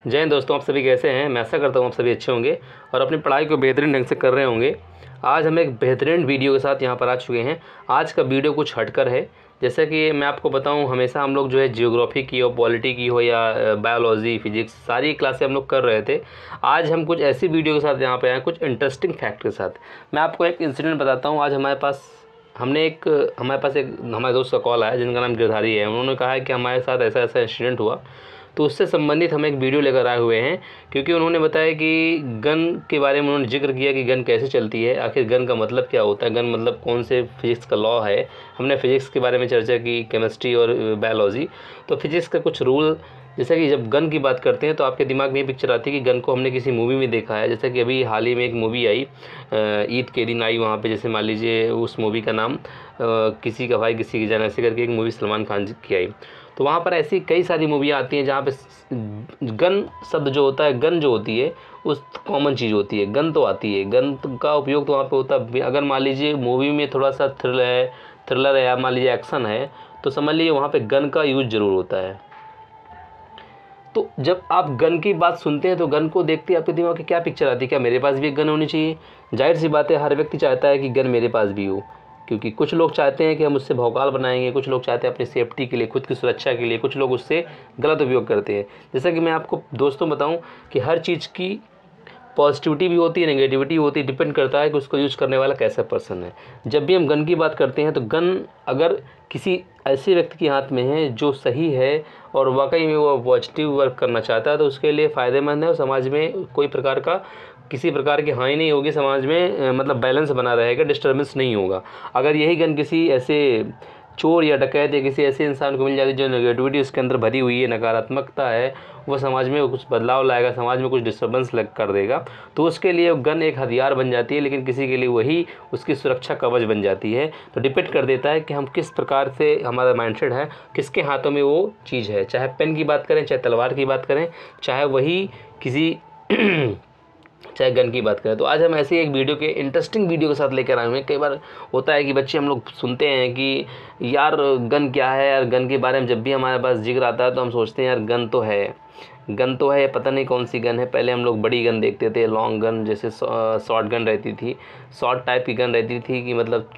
जय हिंद दोस्तों, आप सभी कैसे हैं। मैं आशा करता हूँ आप सभी अच्छे होंगे और अपनी पढ़ाई को बेहतरीन ढंग से कर रहे होंगे। आज हम एक बेहतरीन वीडियो के साथ यहाँ पर आ चुके हैं। आज का वीडियो कुछ हटकर है। जैसा कि मैं आपको बताऊँ, हमेशा हम लोग जो है जियोग्राफी की हो, पॉलिटी की हो या बायोलॉजी, फिजिक्स, सारी क्लासें हम लोग कर रहे थे। आज हम कुछ ऐसी वीडियो के साथ यहाँ पर आए, कुछ इंटरेस्टिंग फैक्ट के साथ। मैं आपको एक इंसिडेंट बताता हूँ। आज हमारे पास एक हमारे दोस्त का कॉल आया जिनका नाम गिरधारी है। उन्होंने कहा है कि हमारे साथ ऐसा ऐसा इंसिडेंट हुआ, तो उससे संबंधित हम एक वीडियो लेकर आए हुए हैं। क्योंकि उन्होंने बताया कि गन के बारे में उन्होंने जिक्र किया कि गन कैसे चलती है, आखिर गन का मतलब क्या होता है, गन मतलब कौन से फिजिक्स का लॉ है। हमने फिजिक्स के बारे में चर्चा की, केमिस्ट्री और बायोलॉजी। तो फिजिक्स का कुछ रूल, जैसा कि जब गन की बात करते हैं तो आपके दिमाग में ये पिक्चर आती है कि गन को हमने किसी मूवी में देखा है। जैसा कि अभी हाल ही में एक मूवी आई, ईद के दिन आई, वहाँ पे जैसे मान लीजिए उस मूवी का नाम किसी का भाई किसी की जान, ऐसे करके एक मूवी सलमान खान की आई। तो वहाँ पर ऐसी कई सारी मूवियाँ आती हैं जहाँ पे गन शब्द जो होता है, गन जो होती है उस कॉमन चीज़ होती है। गन तो आती है, गन का उपयोग तो वहाँ पे होता है। अगर मान लीजिए मूवी में थोड़ा सा थ्रिलर है या मान लीजिए एक्शन है, तो समझ लीजिए वहाँ पे गन का यूज ज़रूर होता है। तो जब आप गन की बात सुनते हैं तो गन को देखते ही आपके दिमाग में क्या पिक्चर आती है? क्या मेरे पास भी एक गन होनी चाहिए? जाहिर सी बात है, हर व्यक्ति चाहता है कि गन मेरे पास भी हो। क्योंकि कुछ लोग चाहते हैं कि हम उससे भौकाल बनाएंगे, कुछ लोग चाहते हैं अपनी सेफ्टी के लिए, खुद की सुरक्षा के लिए, कुछ लोग उससे गलत उपयोग करते हैं। जैसा कि मैं आपको दोस्तों बताऊं कि हर चीज़ की पॉजिटिविटी भी होती है, नेगेटिविटी होती है। डिपेंड करता है कि उसको यूज़ करने वाला कैसा पर्सन है। जब भी हम गन की बात करते हैं तो गन अगर किसी ऐसे व्यक्ति के हाथ में है जो सही है और वाकई में वो पॉजिटिव वर्क करना चाहता है, तो उसके लिए फ़ायदेमंद है और समाज में कोई प्रकार का किसी प्रकार की हानि नहीं होगी। समाज में मतलब बैलेंस बना रहेगा, डिस्टर्बेंस नहीं होगा। अगर यही गन किसी ऐसे चोर या डकैत या किसी ऐसे इंसान को मिल जाती है जो नेगेटिविटी उसके अंदर भरी हुई है, नकारात्मकता है, वो समाज में कुछ बदलाव लाएगा, समाज में कुछ डिस्टर्बेंस कर देगा, तो उसके लिए गन एक हथियार बन जाती है। लेकिन किसी के लिए वही उसकी सुरक्षा कवच बन जाती है। तो डिपेंड कर देता है कि हम किस प्रकार से हमारा माइंडसेट है, किसके हाथों में वो चीज़ है। चाहे पेन की बात करें, चाहे तलवार की बात करें, चाहे वही किसी चाहे गन की बात करें। तो आज हम ऐसे एक वीडियो के इंटरेस्टिंग वीडियो के साथ लेकर आए हुए हैं। कई बार होता है कि बच्चे हम लोग सुनते हैं कि यार गन क्या है, यार गन के बारे में जब भी हमारे पास जिक्र आता है तो हम सोचते हैं यार गन तो है, पता नहीं कौन सी गन है। पहले हम लोग बड़ी गन देखते थे, लॉन्ग गन, जैसे शॉर्ट गन रहती थी, शॉर्ट टाइप की गन रहती थी कि मतलब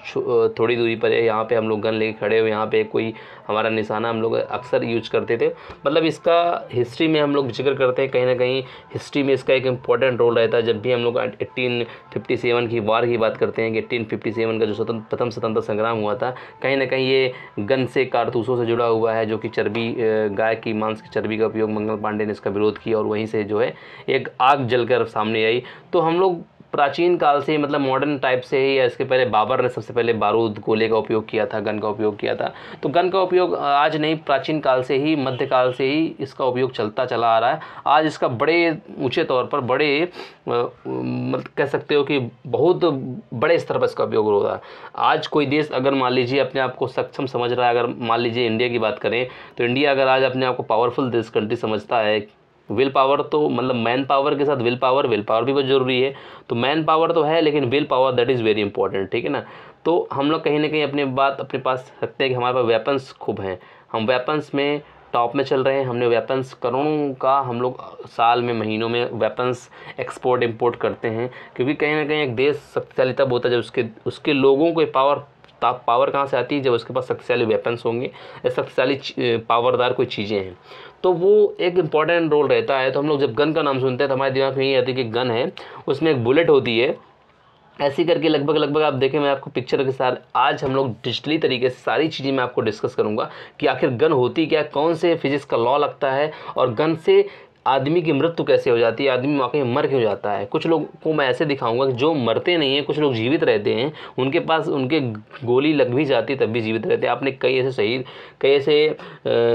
थोड़ी दूरी पर है, यहाँ पे हम लोग गन लेके खड़े हो, यहाँ पे कोई हमारा निशाना, हम लोग अक्सर यूज करते थे। मतलब इसका हिस्ट्री में हम लोग जिक्र करते हैं, कहीं ना कहीं हिस्ट्री में इसका एक इम्पॉर्टेंट रोल रहता है। जब भी हम लोग 1857 की वार की बात करते हैं कि 1857 का जो प्रथम स्वतंत्रता संग्राम हुआ था, कहीं ना कहीं ये गन से, कारतूसों से जुड़ा हुआ है, जो कि चर्बी, गाय की मांस की चर्बी का उपयोग मंगल पांडे ने इसका विरोध किया और वहीं से जो है एक आग जलकर सामने आई। तो हम लोग प्राचीन काल से, मतलब मॉडर्न टाइप से ही, या इसके पहले बाबर ने सबसे पहले बारूद, गोले का उपयोग किया था, गन का उपयोग किया था। तो गन का उपयोग आज नहीं, प्राचीन काल से ही, मध्यकाल से ही इसका उपयोग चलता चला आ रहा है। आज इसका बड़े ऊंचे तौर पर, बड़े मतलब कह सकते हो कि बहुत बड़े स्तर पर इसका उपयोग हो रहा है। आज कोई देश अगर मान लीजिए अपने आप को सक्षम समझ रहा है, अगर मान लीजिए इंडिया की बात करें, तो इंडिया अगर आज अपने आप को पावरफुल देश, कंट्री समझता है, विल पावर तो मतलब मैन पावर के साथ विल पावर भी बहुत ज़रूरी है। तो मैन पावर तो है, लेकिन will power that is very important, ठीक है ना। तो हम लोग कहीं ना कहीं अपनी बात अपने पास रखते हैं कि हमारे पास वेपन्स खूब हैं, हम वेपन्स में टॉप में चल रहे हैं। हमने वेपन्स करोड़ों का, हम लोग साल में, महीनों में वेपन्स एक्सपोर्ट इंपोर्ट करते हैं। क्योंकि कहीं ना कहीं एक देश शक्तिशाली तब होता है जब उसके लोगों को पावर कहाँ से आती है, जब उसके पास शक्तिशाली वेपन्स होंगे या शक्तिशाली पावरदार कोई चीज़ें हैं, तो वो एक इम्पॉर्टेंट रोल रहता है। तो हम लोग जब गन का नाम सुनते हैं तो हमारे दिमाग में ये आती है कि गन है, उसमें एक बुलेट होती है, ऐसी करके लगभग आप देखें। मैं आपको पिक्चर के साथ आज हम लोग डिजिटली तरीके से सारी चीज़ें मैं आपको डिस्कस करूंगा कि आखिर गन होती क्या, कौन से फिजिक्स का लॉ लगता है और गन से आदमी की मृत्यु कैसे हो जाती है, आदमी वाकई मर क्यों जाता है। कुछ लोग को मैं ऐसे दिखाऊंगा कि जो मरते नहीं हैं, कुछ लोग जीवित रहते हैं, उनके पास उनके गोली लग भी जाती है तब भी जीवित रहते हैं। आपने कई ऐसे शहीद, कई ऐसे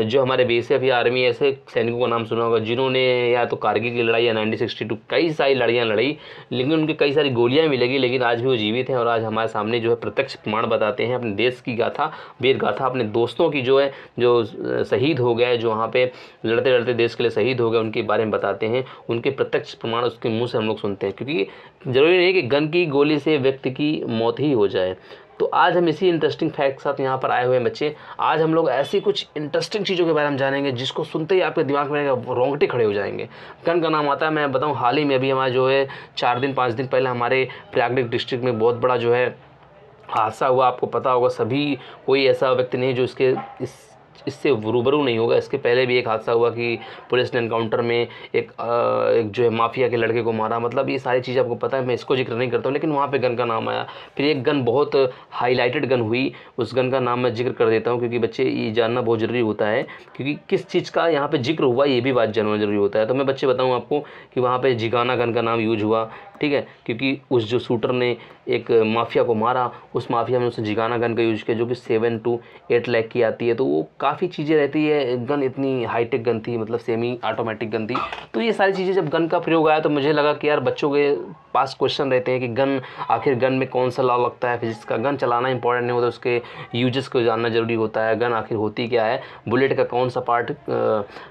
जो हमारे BSF या आर्मी ऐसे सैनिकों का नाम सुना होगा जिन्होंने या तो कारगिल की लड़ाई या 1962 कई सारी लड़ाइयाँ लड़ी, लेकिन उनके कई सारी गोलियाँ भी लगी, लेकिन आज भी वो जीवित हैं और आज हमारे सामने जो है प्रत्यक्ष प्रमाण बताते हैं अपने देश की गाथा, वीर गाथा, अपने दोस्तों की जो है, जो शहीद हो गए, जो वहाँ पे लड़ते लड़ते देश के लिए शहीद हो गए, उनके बारे में बताते हैं, उनके प्रत्यक्ष प्रमाण उसके मुंह से हम लोग सुनते हैं। क्योंकि ज़रूरी नहीं कि गन की गोली से व्यक्ति की मौत ही हो जाए। तो आज हम इसी इंटरेस्टिंग फैक्ट के साथ यहाँ पर आए हुए हैं बच्चे। आज हम लोग ऐसी कुछ इंटरेस्टिंग चीज़ों के बारे में जानेंगे जिसको सुनते ही आपके दिमाग में रोंगटे खड़े हो जाएंगे। गन का नाम आता है, मैं बताऊँ हाल ही में अभी हमारा जो है 4-5 दिन पहले हमारे प्रयागराज डिस्ट्रिक्ट में बहुत बड़ा जो है हादसा हुआ। आपको पता होगा, सभी कोई ऐसा व्यक्ति नहीं जो इससे रूबरू नहीं होगा। इसके पहले भी एक हादसा हुआ कि पुलिस ने एनकाउंटर में एक जो है माफिया के लड़के को मारा। मतलब ये सारी चीज़ आपको पता है, मैं इसको जिक्र नहीं करता हूँ, लेकिन वहाँ पे गन का नाम आया। फिर एक गन बहुत हाईलाइटेड गन हुई, उस गन का नाम मैं जिक्र कर देता हूँ क्योंकि बच्चे ये जानना बहुत ज़रूरी होता है, क्योंकि किस चीज़ का यहाँ पर जिक्र हुआ ये भी बात जानना ज़रूरी होता है। तो मैं बच्चे बताऊँ आपको कि वहाँ पर जिगाना गन का नाम यूज हुआ, ठीक है, क्योंकि उस जो शूटर ने एक माफिया को मारा, उस माफिया में उसने जिगाना गन का यूज किया जो कि 7 to 8 लाख की आती है। तो वो काफ़ी चीज़ें रहती है। गन इतनी हाईटेक गन थी, मतलब सेमी ऑटोमेटिक गन थी। तो ये सारी चीज़ें जब गन का प्रयोग आया तो मुझे लगा कि यार बच्चों के पास क्वेश्चन रहते हैं कि गन, आखिर गन में कौन सा लॉ लगता है फिजिक्स का। गन चलाना इंपॉर्टेंट नहीं होता, उसके यूजेस को जानना जरूरी होता है। गन आखिर होती क्या है, बुलेट का कौन सा पार्ट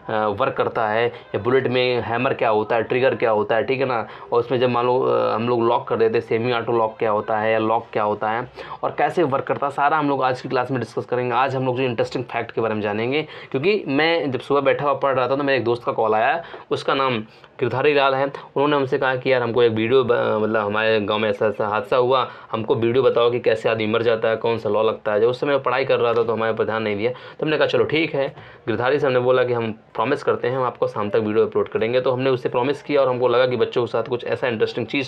वर्क करता है, या बुलेट में हैमर क्या होता है, ट्रिगर क्या होता है, ठीक है ना। और उसमें जब मान लो हम लोग लॉक कर देते हैं, सेमी ऑटो लॉक क्या होता है या लॉक क्या होता है और कैसे वर्क करता है, सारा हम लोग आज की क्लास में डिस्कस करेंगे। आज हम लोग जो इंटरेस्टिंग फैक्ट के बारे में जानेंगे, क्योंकि मैं जब सुबह बैठा हुआ पढ़ रहा था तो मेरे एक दोस्त का कॉल आया, उसका नाम गिरधारी लाल है। उन्होंने हमसे कहा कि यार हमको एक वीडियो, मतलब हमारे गांव में ऐसा ऐसा हादसा हुआ, हमको वीडियो बताओ कि कैसे आदमी मर जाता है, कौन सा लॉ लगता है। जब उस समय मैं पढ़ाई कर रहा था तो हमारे पर ध्यान नहीं दिया, तो हमने कहा चलो ठीक है। गिरधारी से हमने बोला कि हम प्रॉमिस करते हैं हम आपको शाम तक वीडियो अपलोड करेंगे। तो हमने उससे प्रॉमिस किया और हमको लगा कि बच्चों के साथ कुछ ऐसा इंटरेस्टिंग चीज़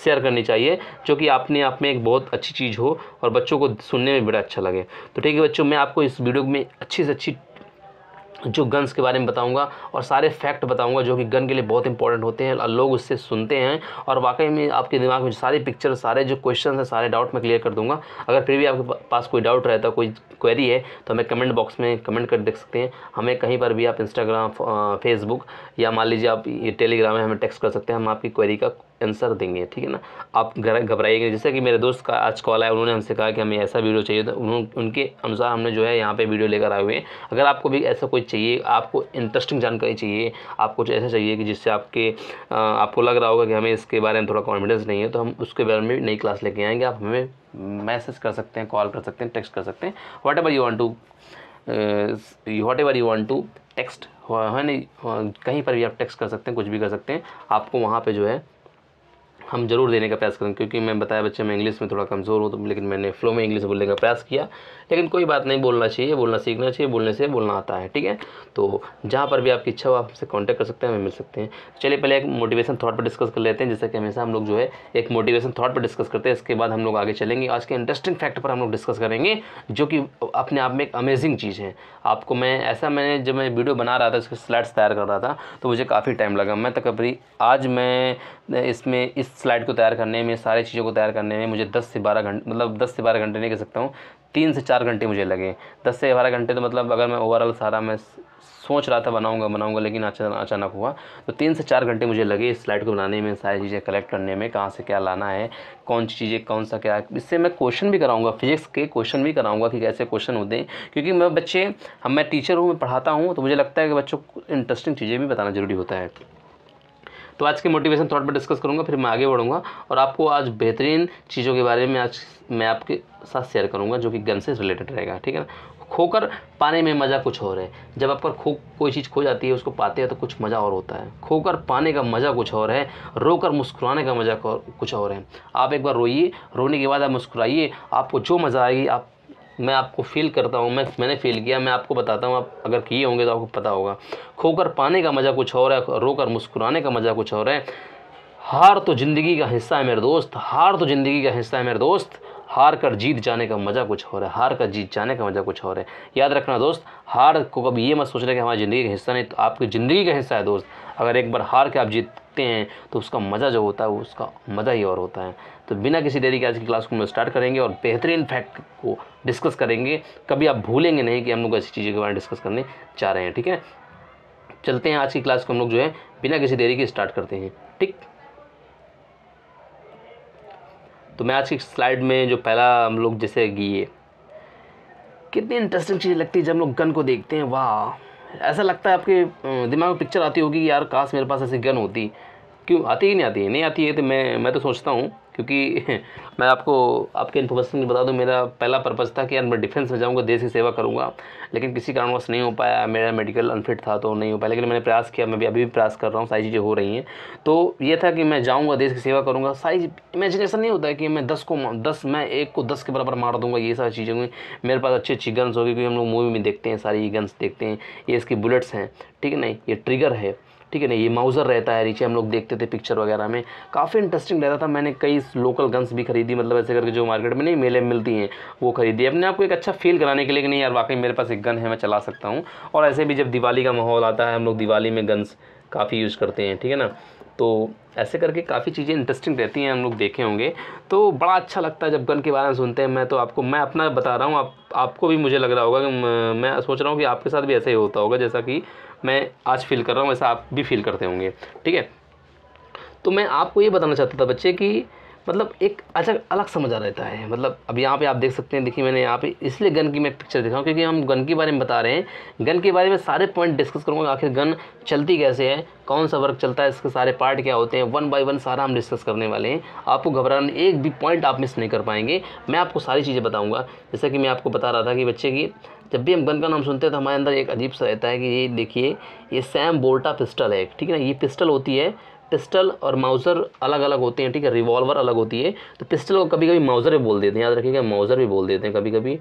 शेयर करनी चाहिए जो कि अपने आप में एक बहुत अच्छी चीज़ हो और बच्चों को सुनने में बड़ा अच्छा लगे। तो ठीक है बच्चों, मैं आपको इस वीडियो में अच्छी से अच्छी जो गन्स के बारे में बताऊंगा और सारे फैक्ट बताऊंगा जो कि गन के लिए बहुत इंपॉर्टेंट होते हैं और लोग उससे सुनते हैं, और वाकई में आपके दिमाग में सारी पिक्चर, सारे जो क्वेश्चन हैं, सारे डाउट मैं क्लियर कर दूंगा। अगर फिर भी आपके पास कोई डाउट रहता है, कोई क्वेरी है, तो हमें कमेंट बॉक्स में कमेंट कर देख सकते हैं। हमें कहीं पर भी आप इंस्टाग्राम, फेसबुक या मान लीजिए आप ये टेलीग्राम में हमें टेक्स्ट कर सकते हैं, हम आपकी क्वेरी का आंसर देंगे, ठीक है ना। आप घबराइएगा। जैसे कि मेरे दोस्त का आज कॉल आया, उन्होंने हमसे कहा कि हमें ऐसा वीडियो चाहिए, तो उनके अनुसार हमने जो है यहाँ पे वीडियो लेकर आए हुए हैं। अगर आपको भी ऐसा कोई चाहिए, आपको इंटरेस्टिंग जानकारी चाहिए, आपको कुछ ऐसा चाहिए कि जिससे आपको लग रहा होगा कि हमें इसके बारे में थोड़ा कॉन्फिडेंस नहीं है, तो हम उसके बारे में भी नई क्लास लेके आएंगे। आप हमें मैसेज कर सकते हैं, कॉल कर सकते हैं, टेक्स्ट कर सकते हैं, whatever you want to text, है नहीं, कहीं पर भी आप टेक्स्ट कर सकते हैं, कुछ भी कर सकते हैं। आपको वहाँ पे जो है हम ज़रूर देने का प्रयास करेंगे, क्योंकि मैं बताया बच्चे मैं इंग्लिश में थोड़ा कमज़ोर हूँ, तो लेकिन मैंने फ्लो में इंग्लिश बोलने का प्रयास किया। लेकिन कोई बात नहीं, बोलना चाहिए, बोलना सीखना चाहिए, बोलने से बोलना आता है, ठीक है। तो जहाँ पर भी आपकी इच्छा हो आप हमसे कांटेक्ट कर सकते हैं, हमें मिल सकते हैं। चलिए पहले एक मोटिवेशन थॉट पर डिस्कस कर लेते हैं, जैसे कि हमेशा हम लोग जो है एक मोटिवेशन थॉट पर डिस्कस करते हैं। इसके बाद हम लोग आगे चलेंगे, आज के इंटरेस्टिंग फैक्ट पर हम लोग डिस्कस करेंगे, जो कि अपने आप में एक अमेजिंग चीज़ है। आपको मैंने जब मैं वीडियो बना रहा था, इसके स्लाइड्स तैयार कर रहा था, तो मुझे काफ़ी टाइम लगा। मैं तकरीबन आज मैं इसमें इस स्लाइड को तैयार करने में, सारी चीज़ों को तैयार करने में मुझे 10 से 12 घंटे, मतलब 10 से 12 घंटे नहीं कह सकता हूँ, 3 से 4 घंटे मुझे लगे। 10 से 12 घंटे तो मतलब अगर मैं ओवरऑल सारा मैं सोच रहा था बनाऊंगा, लेकिन अचानक हुआ, तो 3 से 4 घंटे मुझे लगे इस स्लाइड को बनाने में, सारी चीज़ें कलेक्ट करने में, कहाँ से क्या लाना है, कौन सी चीज़ें, कौन सा क्या। इससे मैं क्वेश्चन भी कराऊंगा, फिजिक्स के क्वेश्चन भी कराऊंगा कि कैसे क्वेश्चन होते हैं, क्योंकि मैं टीचर हूँ, मैं पढ़ाता हूँ, तो मुझे लगता है कि बच्चों को इंटरेस्टिंग चीज़ें भी बताना ज़रूरी होता है। तो आज के मोटिवेशन थॉट पर डिस्कस करूंगा, फिर मैं आगे बढ़ूंगा और आपको आज बेहतरीन चीज़ों के बारे में आज मैं आपके साथ शेयर करूंगा, जो कि गन से रिलेटेड रहेगा, ठीक है ना। खोकर पाने में मज़ा कुछ और है। जब आप पर कोई चीज़ खो जाती है, उसको पाते हैं तो कुछ मज़ा और होता है। खोकर पाने का मज़ा कुछ और है, रोकर मुस्कुराने का मज़ा कुछ और है। आप एक बार रोइए, रोने के बाद आप मुस्कुराइए, आपको जो मज़ा आएगी, मैं आपको फील करता हूँ, मैंने फील किया, मैं आपको बताता हूँ, आप अगर किए होंगे तो आपको पता होगा। खोकर पाने का मज़ा कुछ और है, रोकर मुस्कुराने का मज़ा कुछ और है। हार तो ज़िंदगी का हिस्सा है मेरे दोस्त, हार तो ज़िंदगी का हिस्सा है मेरे दोस्त, हार कर जीत जाने का मज़ा कुछ और है, हार कर जीत जाने का मज़ा कुछ और है। याद रखना दोस्त, हार को कभी ये मत सोचना कि हमारी ज़िंदगी का हिस्सा नहीं, तो आपकी ज़िंदगी का हिस्सा है दोस्त। अगर एक बार हार के आप जीतते हैं तो उसका मज़ा जो होता है, उसका मज़ा ही और होता है। तो बिना किसी देरी के आज की क्लास को हम स्टार्ट करेंगे और बेहतरीन फैक्ट को डिस्कस करेंगे। कभी आप भूलेंगे नहीं कि हम लोग ऐसी चीज़ों के बारे में डिस्कस करने जा रहे हैं, ठीक है। चलते हैं, आज की क्लास को हम लोग जो है बिना किसी देरी के स्टार्ट करते हैं, ठीक। तो मैं आज की स्लाइड में जो पहला हम लोग जैसे कि ये कितनी इंटरेस्टिंग चीज़ लगती है जब हम लोग गन को देखते हैं, वाह, ऐसा लगता है आपके दिमाग में पिक्चर आती होगी कि यार काश मेरे पास ऐसी गन होती। क्यों आती ही नहीं आती है, नहीं आती है। तो मैं तो सोचता हूँ क्योंकि मैं आपको आपके इन्फॉर्मेशन की बता दूं, मेरा पहला पर्पज़ था कि यार मैं डिफेंस में जाऊंगा, देश की सेवा करूंगा, लेकिन किसी कारणवश नहीं हो पाया, मेरा मेडिकल अनफिट था तो नहीं हो पाया। लेकिन मैंने प्रयास किया, मैं अभी भी प्रयास कर रहा हूँ, सारी चीज़ें हो रही हैं। तो ये था कि मैं जाऊँगा, देश की सेवा करूँगा। सारी इमेजिनेशन नहीं होता है कि मैं 10 मैं 1 को 10 के बराबर मार दूँगा, ये सारी चीज़ें हुई। मेरे पास अच्छी अच्छी गन्स होगी, क्योंकि हम लोग मूवी में देखते हैं, सारी गन्स देखते हैं, ये इसकी बुलेट्स हैं, ठीक है नहीं, ये ट्रिगर है, ठीक है नहीं, ये माउज़र रहता है नीचे, हम लोग देखते थे पिक्चर वगैरह में, काफ़ी इंटरेस्टिंग रहता था। मैंने कई लोकल गन्स भी खरीदी, मतलब ऐसे करके जो मार्केट में नहीं मेले में मिलती हैं वो खरीदी, अपने आप को एक अच्छा फील कराने के लिए कि नहीं यार वाकई मेरे पास एक गन है, मैं चला सकता हूँ। और ऐसे भी जब दिवाली का माहौल आता है, हम लोग दिवाली में गन्स काफ़ी यूज़ करते हैं, ठीक है ना। तो ऐसे करके काफ़ी चीज़ें इंटरेस्टिंग रहती हैं, हम लोग देखे होंगे। तो बड़ा अच्छा लगता है जब गन के बारे में सुनते हैं। मैं अपना बता रहा हूँ, आपको भी मुझे लग रहा होगा कि मैं सोच रहा हूँ कि आपके साथ भी ऐसा ही होता होगा, जैसा कि मैं आज फील कर रहा हूँ वैसा आप भी फील करते होंगे, ठीक है। तो मैं आपको ये बताना चाहता था बच्चे कि मतलब एक अलग अलग समझ आ रहता है। मतलब अब यहाँ पे आप देख सकते हैं, देखिए मैंने यहाँ पे इसलिए गन की मैं पिक्चर दिखाऊँ क्योंकि हम गन के बारे में बता रहे हैं। गन के बारे में सारे पॉइंट डिस्कस करूँगा, आखिर गन चलती कैसे है, कौन सा वर्क चलता है, इसके सारे पार्ट क्या होते हैं, 1 बाय 1 सारा हम डिस्कस करने वाले हैं। आपको घबराना, एक भी पॉइंट आप मिस नहीं कर पाएंगे, मैं आपको सारी चीज़ें बताऊँगा। जैसा कि मैं आपको बता रहा था कि बच्चे की जब भी हम गन का नाम सुनते हैं तो हमारे अंदर एक अजीब सा रहता है कि ये देखिए, ये सैम बोल्टा पिस्टल है, ठीक है ना। ये पिस्टल होती है, पिस्टल और माउज़र अलग अलग होते हैं, ठीक है, रिवॉल्वर अलग होती है। तो पिस्टल को कभी कभी माउज़र भी बोल देते हैं, याद रखिएगा, माउज़र भी बोल देते हैं कभी कभी,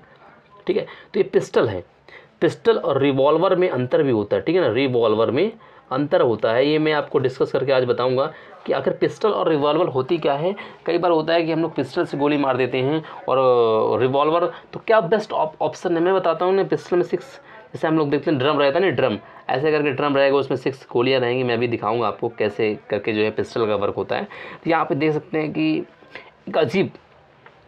ठीक है। तो ये पिस्टल है, पिस्टल और रिवॉल्वर में अंतर भी होता है, ठीक है ना, रिवॉल्वर में अंतर होता है। ये मैं आपको डिस्कस करके आज बताऊंगा कि आखिर पिस्टल और रिवॉल्वर होती क्या है। कई बार होता है कि हम लोग पिस्टल से गोली मार देते हैं और रिवॉल्वर, तो क्या बेस्ट ऑप्शन है मैं बताता हूँ ना। पिस्टल में 6, जैसे हम लोग देखते हैं ड्रम रहता है ना, ड्रम ऐसे करके ड्रम रहेगा, उसमें 6 गोलियाँ रहेंगी। मैं अभी दिखाऊंगा आपको कैसे करके जो है पिस्टल का वर्क होता है। तो यहाँ पे देख सकते हैं कि एक अजीब,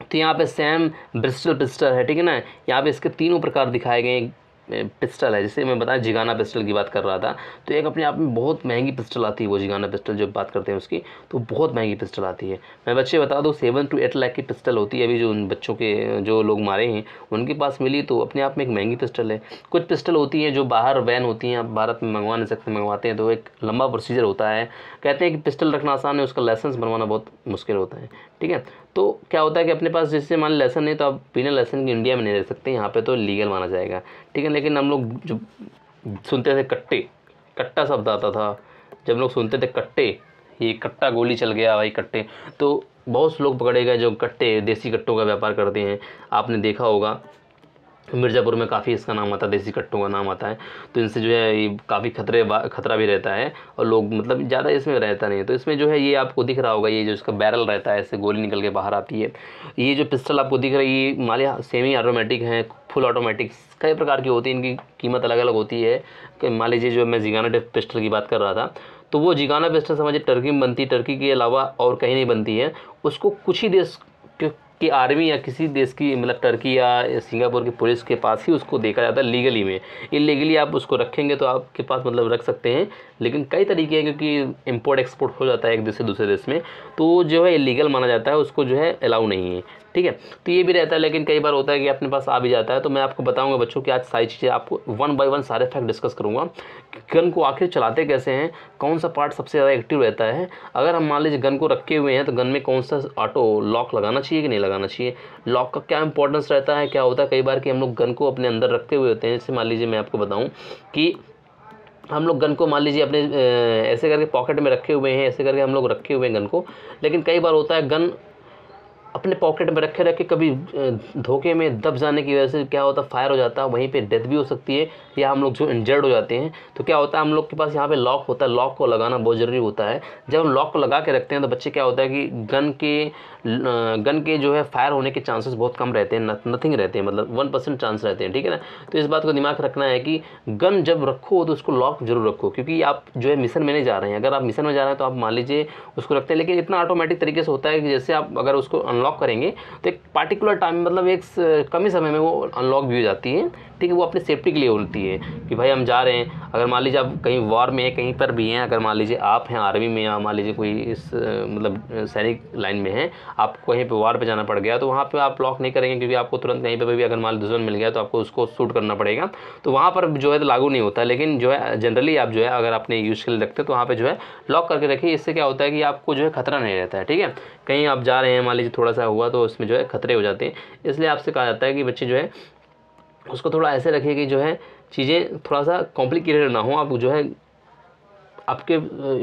तो यहाँ पे सैम ब्रिस्टल पिस्टल है, ठीक है ना। यहाँ पे इसके तीनों प्रकार दिखाए गए पिस्टल है, जिसे मैं बताया जिगाना पिस्टल की बात कर रहा था। तो एक अपने आप में बहुत महंगी पिस्टल आती है, वो जिगाना पिस्टल जो बात करते हैं उसकी, तो बहुत महंगी पिस्टल आती है। मैं बच्चे बता दूँ 7 to 8 लाख की पिस्टल होती है। अभी जो उन बच्चों के जो लोग मारे हैं उनके पास मिली, तो अपने आप में एक महंगी पिस्टल है। कुछ पिस्टल होती हैं जो बाहर बैन होती हैं, आप भारत में मंगवा नहीं सकते, मंगवाते हैं तो एक लंबा प्रोसीजर होता है। कहते हैं कि पिस्टल रखना आसान है, उसका लाइसेंस बनवाना बहुत मुश्किल होता है, ठीक है। तो क्या होता है कि अपने पास जैसे मान लाइसेंस नहीं, तो आप बिना लाइसेंस के इंडिया में नहीं रह सकते, यहाँ पे तो लीगल माना जाएगा, ठीक है। लेकिन हम लोग जो सुनते थे कट्टे, कट्टा शब्द आता था जब लोग सुनते थे कट्टे, ये कट्टा गोली चल गया भाई कट्टे, तो बहुत से लोग पकड़े गए जो कट्टे, देसी कट्टों का व्यापार करते हैं। आपने देखा होगा मिर्ज़ापुर में काफ़ी इसका नाम आता है, देसी कट्टों का नाम आता है। तो इनसे जो है ये काफ़ी खतरा भी रहता है, और लोग मतलब ज़्यादा इसमें रहता नहीं है। तो इसमें जो है ये आपको दिख रहा होगा, ये जो इसका बैरल रहता है, इससे गोली निकल के बाहर आती है। ये जो पिस्टल आपको दिख रही है, ये मान लिया सेमी ऑटोमेटिक है, फुल ऑटोमेटिक, कई प्रकार की होती है, इनकी कीमत अलग अलग होती है। कि मान लीजिए जो मैं जिगाना पिस्टल की बात कर रहा था, तो वो जिगाना पिस्टल समझिए टर्की में बनती, टर्की के अलावा और कहीं नहीं बनती है। उसको कुछ ही देश की आर्मी या किसी देश की, मतलब टर्की या सिंगापुर की पुलिस के पास ही उसको देखा जाता है लीगली में। इलीगली आप उसको रखेंगे तो आपके पास मतलब रख सकते हैं, लेकिन कई तरीके हैं, क्योंकि इंपोर्ट एक्सपोर्ट हो जाता है एक देश से दूसरे देश में, तो जो है इलीगल माना जाता है, उसको जो है अलाउ नहीं है, ठीक है। तो ये भी रहता है, लेकिन कई बार होता है कि अपने पास आ भी जाता है। तो मैं आपको बताऊंगा बच्चों कि आज सारी चीज़ें आपको 1 बाय 1 सारे फैक्ट डिस्कस करूंगा। गन को आखिर चलाते कैसे हैं, कौन सा पार्ट सबसे ज़्यादा एक्टिव रहता है, अगर हम मान लीजिए गन को रखे हुए हैं तो गन में कौन सा ऑटो लॉक लगाना चाहिए कि नहीं लगाना चाहिए, लॉक का क्या इंपॉर्टेंस रहता है। क्या होता है कई बार कि हम लोग गन को अपने अंदर रखते हुए होते हैं, जैसे मान लीजिए मैं आपको बताऊँ कि हम लोग गन को मान लीजिए अपने ऐसे करके पॉकेट में रखे हुए हैं, ऐसे करके हम लोग रखे हुए हैं गन को। लेकिन कई बार होता है गन अपने पॉकेट में रखे रखे कभी धोखे में दब जाने की वजह से क्या होता है, फायर हो जाता है, वहीं पे डेथ भी हो सकती है, या हम लोग जो इंजर्ड हो जाते हैं। तो क्या होता है, हम लोग के पास यहाँ पे लॉक होता है, लॉक को लगाना बहुत ज़रूरी होता है। जब हम लॉक को लगा के रखते हैं तो बच्चे क्या होता है कि गन के जो है फायर होने के चांसेस बहुत कम रहते हैं, नथिंग रहते हैं, मतलब 1% चांस रहते हैं, ठीक है ना। तो इस बात को दिमाग रखना है कि गन जब रखो तो उसको लॉक जरूर रखो, क्योंकि आप जो है मिशन में नहीं जा रहे हैं। अगर आप मिशन में जा रहे हैं तो आप मान लीजिए उसको रखते हैं, लेकिन इतना ऑटोमेटिक तरीके से होता है कि जैसे आप अगर उसको अनलॉक करेंगे तो एक पार्टिकुलर टाइम, मतलब एक कम ही समय में वो अनलॉक भी हो जाती है, ठीक है, वो अपनी सेफ्टी के लिए होती है कि भाई हम जा रहे हैं, अगर मान लीजिए आप कहीं वॉर में है, कहीं पर भी हैं, अगर मान लीजिए आप हैं आर्मी में या मान लीजिए कोई इस मतलब सैनिक लाइन में है, आपको कहीं पे वॉर पे जाना पड़ गया, तो वहाँ पे आप लॉक नहीं करेंगे, क्योंकि आपको तुरंत कहीं पे भी अगर मान लीजिए दुश्मन मिल गया तो आपको उसको शूट करना पड़ेगा, तो वहाँ पर जो है लागू नहीं होता। लेकिन जो है जनरली आप जो है अगर आपने यूज़ के लिए रखते हैं तो वहाँ पर जो है लॉक करके रखिए। इससे क्या होता है कि आपको जो है खतरा नहीं रहता है। ठीक है, कहीं आप जा रहे हैं, मान लीजिए थोड़ा सा हुआ तो उसमें जो है खतरे हो जाते हैं। इसलिए आपसे कहा जाता है कि बच्चे जो है उसको थोड़ा ऐसे रखिए कि जो है चीज़ें थोड़ा सा कॉम्प्लिकेटेड ना हो, आप जो है आपके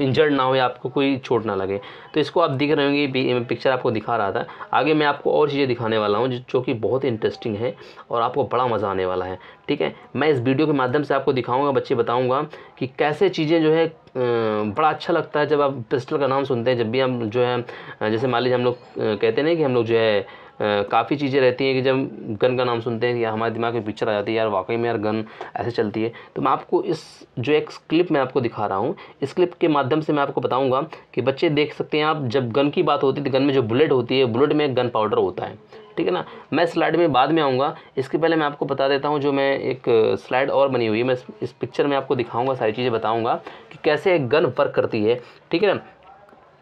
इंजर्ड ना हो या आपको कोई चोट ना लगे। तो इसको आप दिख रहे होंगे, पिक्चर आपको दिखा रहा था। आगे मैं आपको और चीज़ें दिखाने वाला हूँ जो कि बहुत इंटरेस्टिंग है और आपको बड़ा मज़ा आने वाला है। ठीक है, मैं इस वीडियो के माध्यम से आपको दिखाऊंगा, बच्चे बताऊंगा कि कैसे चीज़ें जो है बड़ा अच्छा लगता है जब आप पिस्टल का नाम सुनते हैं। जब भी हम जो है जैसे मान लीजिए हम लोग कहते हैं कि हम लोग जो है काफ़ी चीज़ें रहती हैं कि जब गन का नाम सुनते हैं या हमारे दिमाग में पिक्चर आ जाती है, यार वाकई में यार गन ऐसे चलती है। तो मैं आपको इस जो एक क्लिप मैं आपको दिखा रहा हूँ, इस क्लिप के माध्यम से मैं आपको बताऊंगा कि बच्चे देख सकते हैं आप, जब गन की बात होती है तो गन में जो बुलेट होती है, बुलेट में गन पाउडर होता है। ठीक है ना, मैं स्लाइड में बाद में आऊँगा, इसके पहले मैं आपको बता देता हूँ जो मैं एक स्लाइड और बनी हुई है, मैं इस पिक्चर में आपको दिखाऊँगा, सारी चीज़ें बताऊँगा कि कैसे एक गन वर्क करती है। ठीक है ना,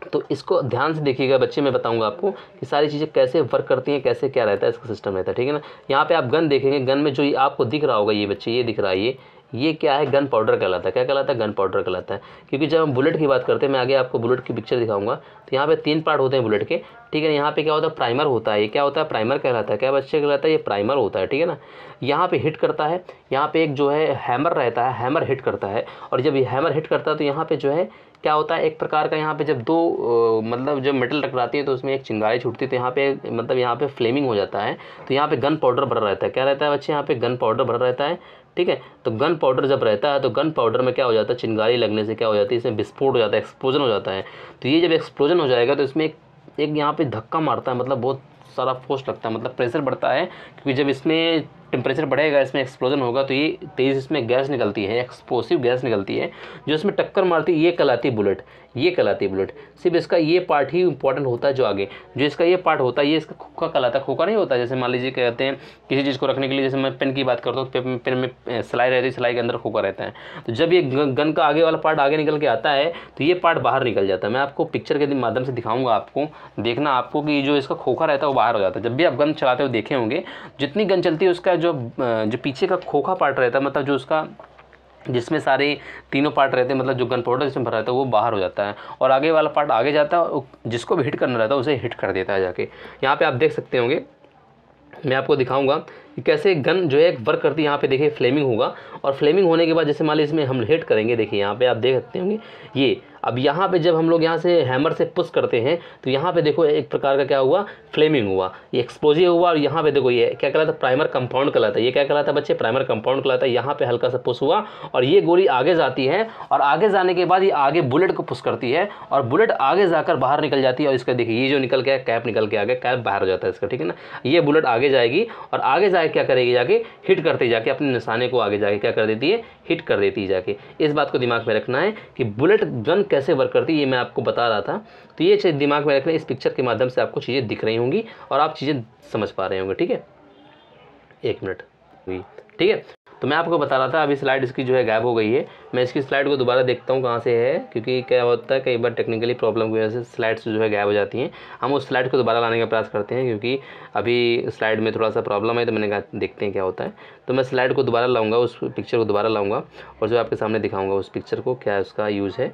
तो इसको ध्यान से देखिएगा बच्चे, मैं बताऊंगा आपको कि सारी चीज़ें कैसे वर्क करती हैं, कैसे क्या रहता है इसका सिस्टम रहता है। ठीक है ना, यहाँ पे आप गन देखेंगे, गन में जो ये आपको दिख रहा होगा, ये बच्चे ये दिख रहा है, ये क्या है, गन पाउडर कहलाता है। क्या कहलाता है, गन पाउडर कहलाता है। क्योंकि जब हम बुलेट की बात करते हैं, मैं आगे आपको बुलेट की पिक्चर दिखाऊंगा, तो यहाँ पे 3 पार्ट होते हैं बुलेट के। ठीक है, यहाँ पे क्या होता है, प्राइमर होता है। ये क्या होता है, प्राइमर कहलाता है। क्या बच्चे कहलाता है, ये प्राइमर होता है। ठीक है ना, यहाँ पे हिट करता है, यहाँ पे एक जो है हैमर रहता है, हैमर हिट करता है। और जब ये हैमर हिट करता है तो यहाँ पे जो है क्या होता है, एक प्रकार का यहाँ पे जब दो मतलब जब मेटल टकराती है तो उसमें एक चिंगारी छूटती है, तो यहाँ पे मतलब यहाँ पे फ्लेमिंग हो जाता है। तो यहाँ पे गन पाउडर भरा रहता है। क्या रहता है बच्चे, यहाँ पे गन पाउडर भरा रहता है। ठीक है, तो गन पाउडर जब रहता है तो गन पाउडर में क्या हो जाता है, चिंगारी लगने से क्या हो जाती है, इसमें विस्फोट हो जाता है, एक्सप्लोजन हो जाता है। तो ये जब एक्सप्लोजन हो जाएगा तो इसमें एक यहाँ पे धक्का मारता है, मतलब बहुत सारा फोर्स लगता है, मतलब प्रेशर बढ़ता है। क्योंकि जब इसमें टेम्परेचर बढ़ेगा, इसमें एक्सप्लोजन होगा, तो ये तेज़ इसमें गैस निकलती है, एक्सप्लोसिव गैस निकलती है, जो इसमें टक्कर मारती है, ये कहलाती है बुलेट। ये कहलाती है बुलेट। सिर्फ इसका ये पार्ट ही इंपॉर्टेंट होता है, जो आगे जो इसका ये पार्ट होता है, ये इसका खोखा कहलाता है। खोखा नहीं होता, जैसे मान लीजिए कहते हैं किसी चीज़ को रखने के लिए, जैसे मैं पेन की बात करता हूँ, पेन में सिलाई रहती है, सिलाई के अंदर खोखा रहता है। तो जब ये गन का आगे वाला पार्ट आगे निकल के आता है तो ये पार्ट बाहर निकल जाता है। मैं आपको पिक्चर के माध्यम से दिखाऊंगा, आपको देखना, आपको कि जो इसका खोखा रहता है वो बाहर हो जाता है। जब भी आप गन चलाते हुए देखे होंगे, जितनी गन चलती है उसका जो पीछे का खोखा पार्ट रहता है, मतलब जो उसका जिसमें सारे तीनों पार्ट रहते हैं, मतलब जो गन पाउडर जिसमें भरा रहता है वो बाहर हो जाता है, और आगे वाला पार्ट आगे जाता है और जिसको भी हिट करना रहता है उसे हिट कर देता है जाके। यहाँ पे आप देख सकते होंगे, मैं आपको दिखाऊंगा कि कैसे गन जो है एक वर्क करती है। यहाँ पे देखिए फ्लेमिंग होगा, और फ्लेमिंग होने के बाद जैसे मान लीजिए इसमें हम हिट करेंगे, देखिए यहाँ पे आप देख सकते होंगे ये। अब यहाँ पे जब हम लोग यहाँ से हैमर से पुश करते हैं तो यहाँ पे देखो एक प्रकार का क्या हुआ, फ्लेमिंग हुआ, ये एक्सप्लोजिव हुआ। और यहाँ पे देखो ये क्या कहलाता है, प्राइमर कंपाउंड कहलाता है। ये क्या कहलाता है बच्चे, प्राइमर कंपाउंड कहलाता है। यहाँ पे हल्का सा पुश हुआ और ये गोली आगे जाती है, और आगे जाने के बाद ये आगे बुलेट को पुश करती है, और बुलेट आगे जाकर बाहर निकल जाती है। और इसका देखिए ये जो निकल गया कैप, निकल के आगे कैप बाहर हो जाता है इसका। ठीक है ना, ये बुलेट आगे जाएगी और आगे जाके क्या करेगी, जाके हिट करते जाके अपने निशाने को आगे जाके क्या कर देती है, हिट कर देती है जाके। इस बात को दिमाग में रखना है कि बुलेट गन कैसे वर्क करती है, ये मैं आपको बता रहा था। तो ये चीज़ दिमाग में रखना, इस पिक्चर के माध्यम से आपको चीज़ें दिख रही होंगी और आप चीज़ें समझ पा रहे होंगे। ठीक है, 1 मिनट हुई। ठीक है, तो मैं आपको बता रहा था, अभी स्लाइड इसकी जो है गायब हो गई है। मैं इसकी स्लाइड को दोबारा देखता हूँ कहाँ से है, क्योंकि क्या होता है कई बार टेक्निकली प्रॉब्लम की वजह से स्लाइड्स जो है गायब हो जाती हैं। हम उस स्लाइड को दोबारा लाने का प्रयास करते हैं, क्योंकि अभी स्लाइड में थोड़ा सा प्रॉब्लम है, तो मैंने कहा देखते हैं क्या होता है। तो मैं स्लाइड को दोबारा लाऊँगा, उस पिक्चर को दोबारा लाऊँगा और जो आपके सामने दिखाऊँगा उस पिक्चर को, क्या उसका यूज़ है।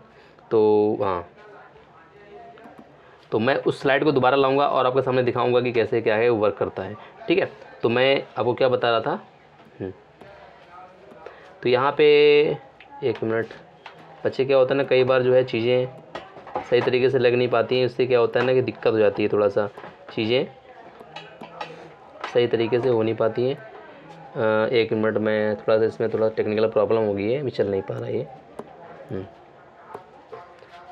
तो हाँ, तो मैं उस स्लाइड को दोबारा लाऊंगा और आपके सामने दिखाऊंगा कि कैसे क्या है वो वर्क करता है। ठीक है, तो मैं आपको क्या बता रहा था, तो यहाँ पे 1 मिनट बच्चे, क्या होता है ना कई बार जो है चीज़ें सही तरीके से लग नहीं पाती हैं, इससे क्या होता है ना कि दिक्कत हो जाती है, थोड़ा सा चीज़ें सही तरीके से हो नहीं पाती हैं। 1 मिनट में थोड़ा सा इसमें थोड़ा टेक्निकल प्रॉब्लम हो गई है, अभी चल नहीं पा रहा ये।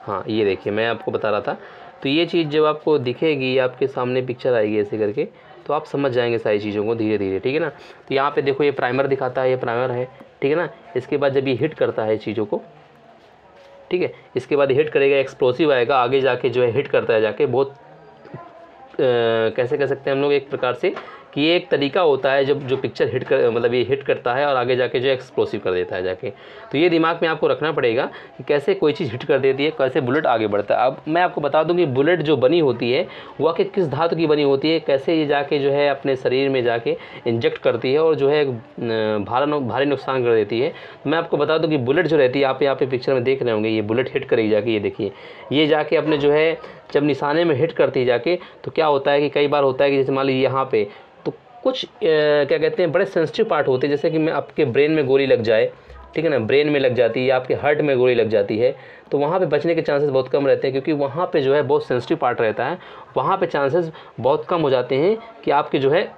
हाँ, ये देखिए मैं आपको बता रहा था। तो ये चीज़ जब आपको दिखेगी, आपके सामने पिक्चर आएगी ऐसे करके, तो आप समझ जाएंगे सारी चीज़ों को धीरे धीरे। ठीक है ना, तो यहाँ पे देखो ये प्राइमर दिखाता है, ये प्राइमर है। ठीक है ना, इसके बाद जब ये हिट करता है चीज़ों को, ठीक है, इसके बाद हिट करेगा, एक्सप्लोसिव आएगा, आगे जाके जो है हिट करता है जाके, बहुत कैसे कह सकते हैं हम लोग एक प्रकार से कि ये एक तरीका होता है जब जो पिक्चर हिट कर मतलब ये हिट करता है और आगे जाके जो एक्सप्लोसिव कर देता है जाके। तो ये दिमाग में आपको रखना पड़ेगा कि कैसे कोई चीज़ हिट कर देती है, कैसे बुलेट आगे बढ़ता है। अब मैं आपको बता दूं कि बुलेट जो बनी होती है वो आखिर किस धातु की बनी होती है, कैसे ये जाके जो है अपने शरीर में जाके इंजेक्ट करती है और जो है भारी नुकसान कर देती है। तो मैं आपको बता दूं कि बुलेट जो रहती है, आप यहाँ पे पिक्चर में देख रहे होंगे, ये बुलेट हिट करेगी जाके, ये देखिए ये जाके अपने जो है जब निशाने में हिट करती है जाके, तो क्या होता है कि कई बार होता है कि जैसे मान लीजिए यहाँ पे तो कुछ क्या कहते हैं बड़े सेंसिटिव पार्ट होते हैं, जैसे कि मैं आपके ब्रेन में गोली लग जाए, ठीक है ना, ब्रेन में लग जाती है या आपके हार्ट में गोली लग जाती है, तो वहाँ पे बचने के चांसेस बहुत कम रहते हैं, क्योंकि वहाँ पे जो है बहुत सेंसिटिव पार्ट रहता है, वहाँ पे चांसेस बहुत कम हो जाते हैं कि आपके जो है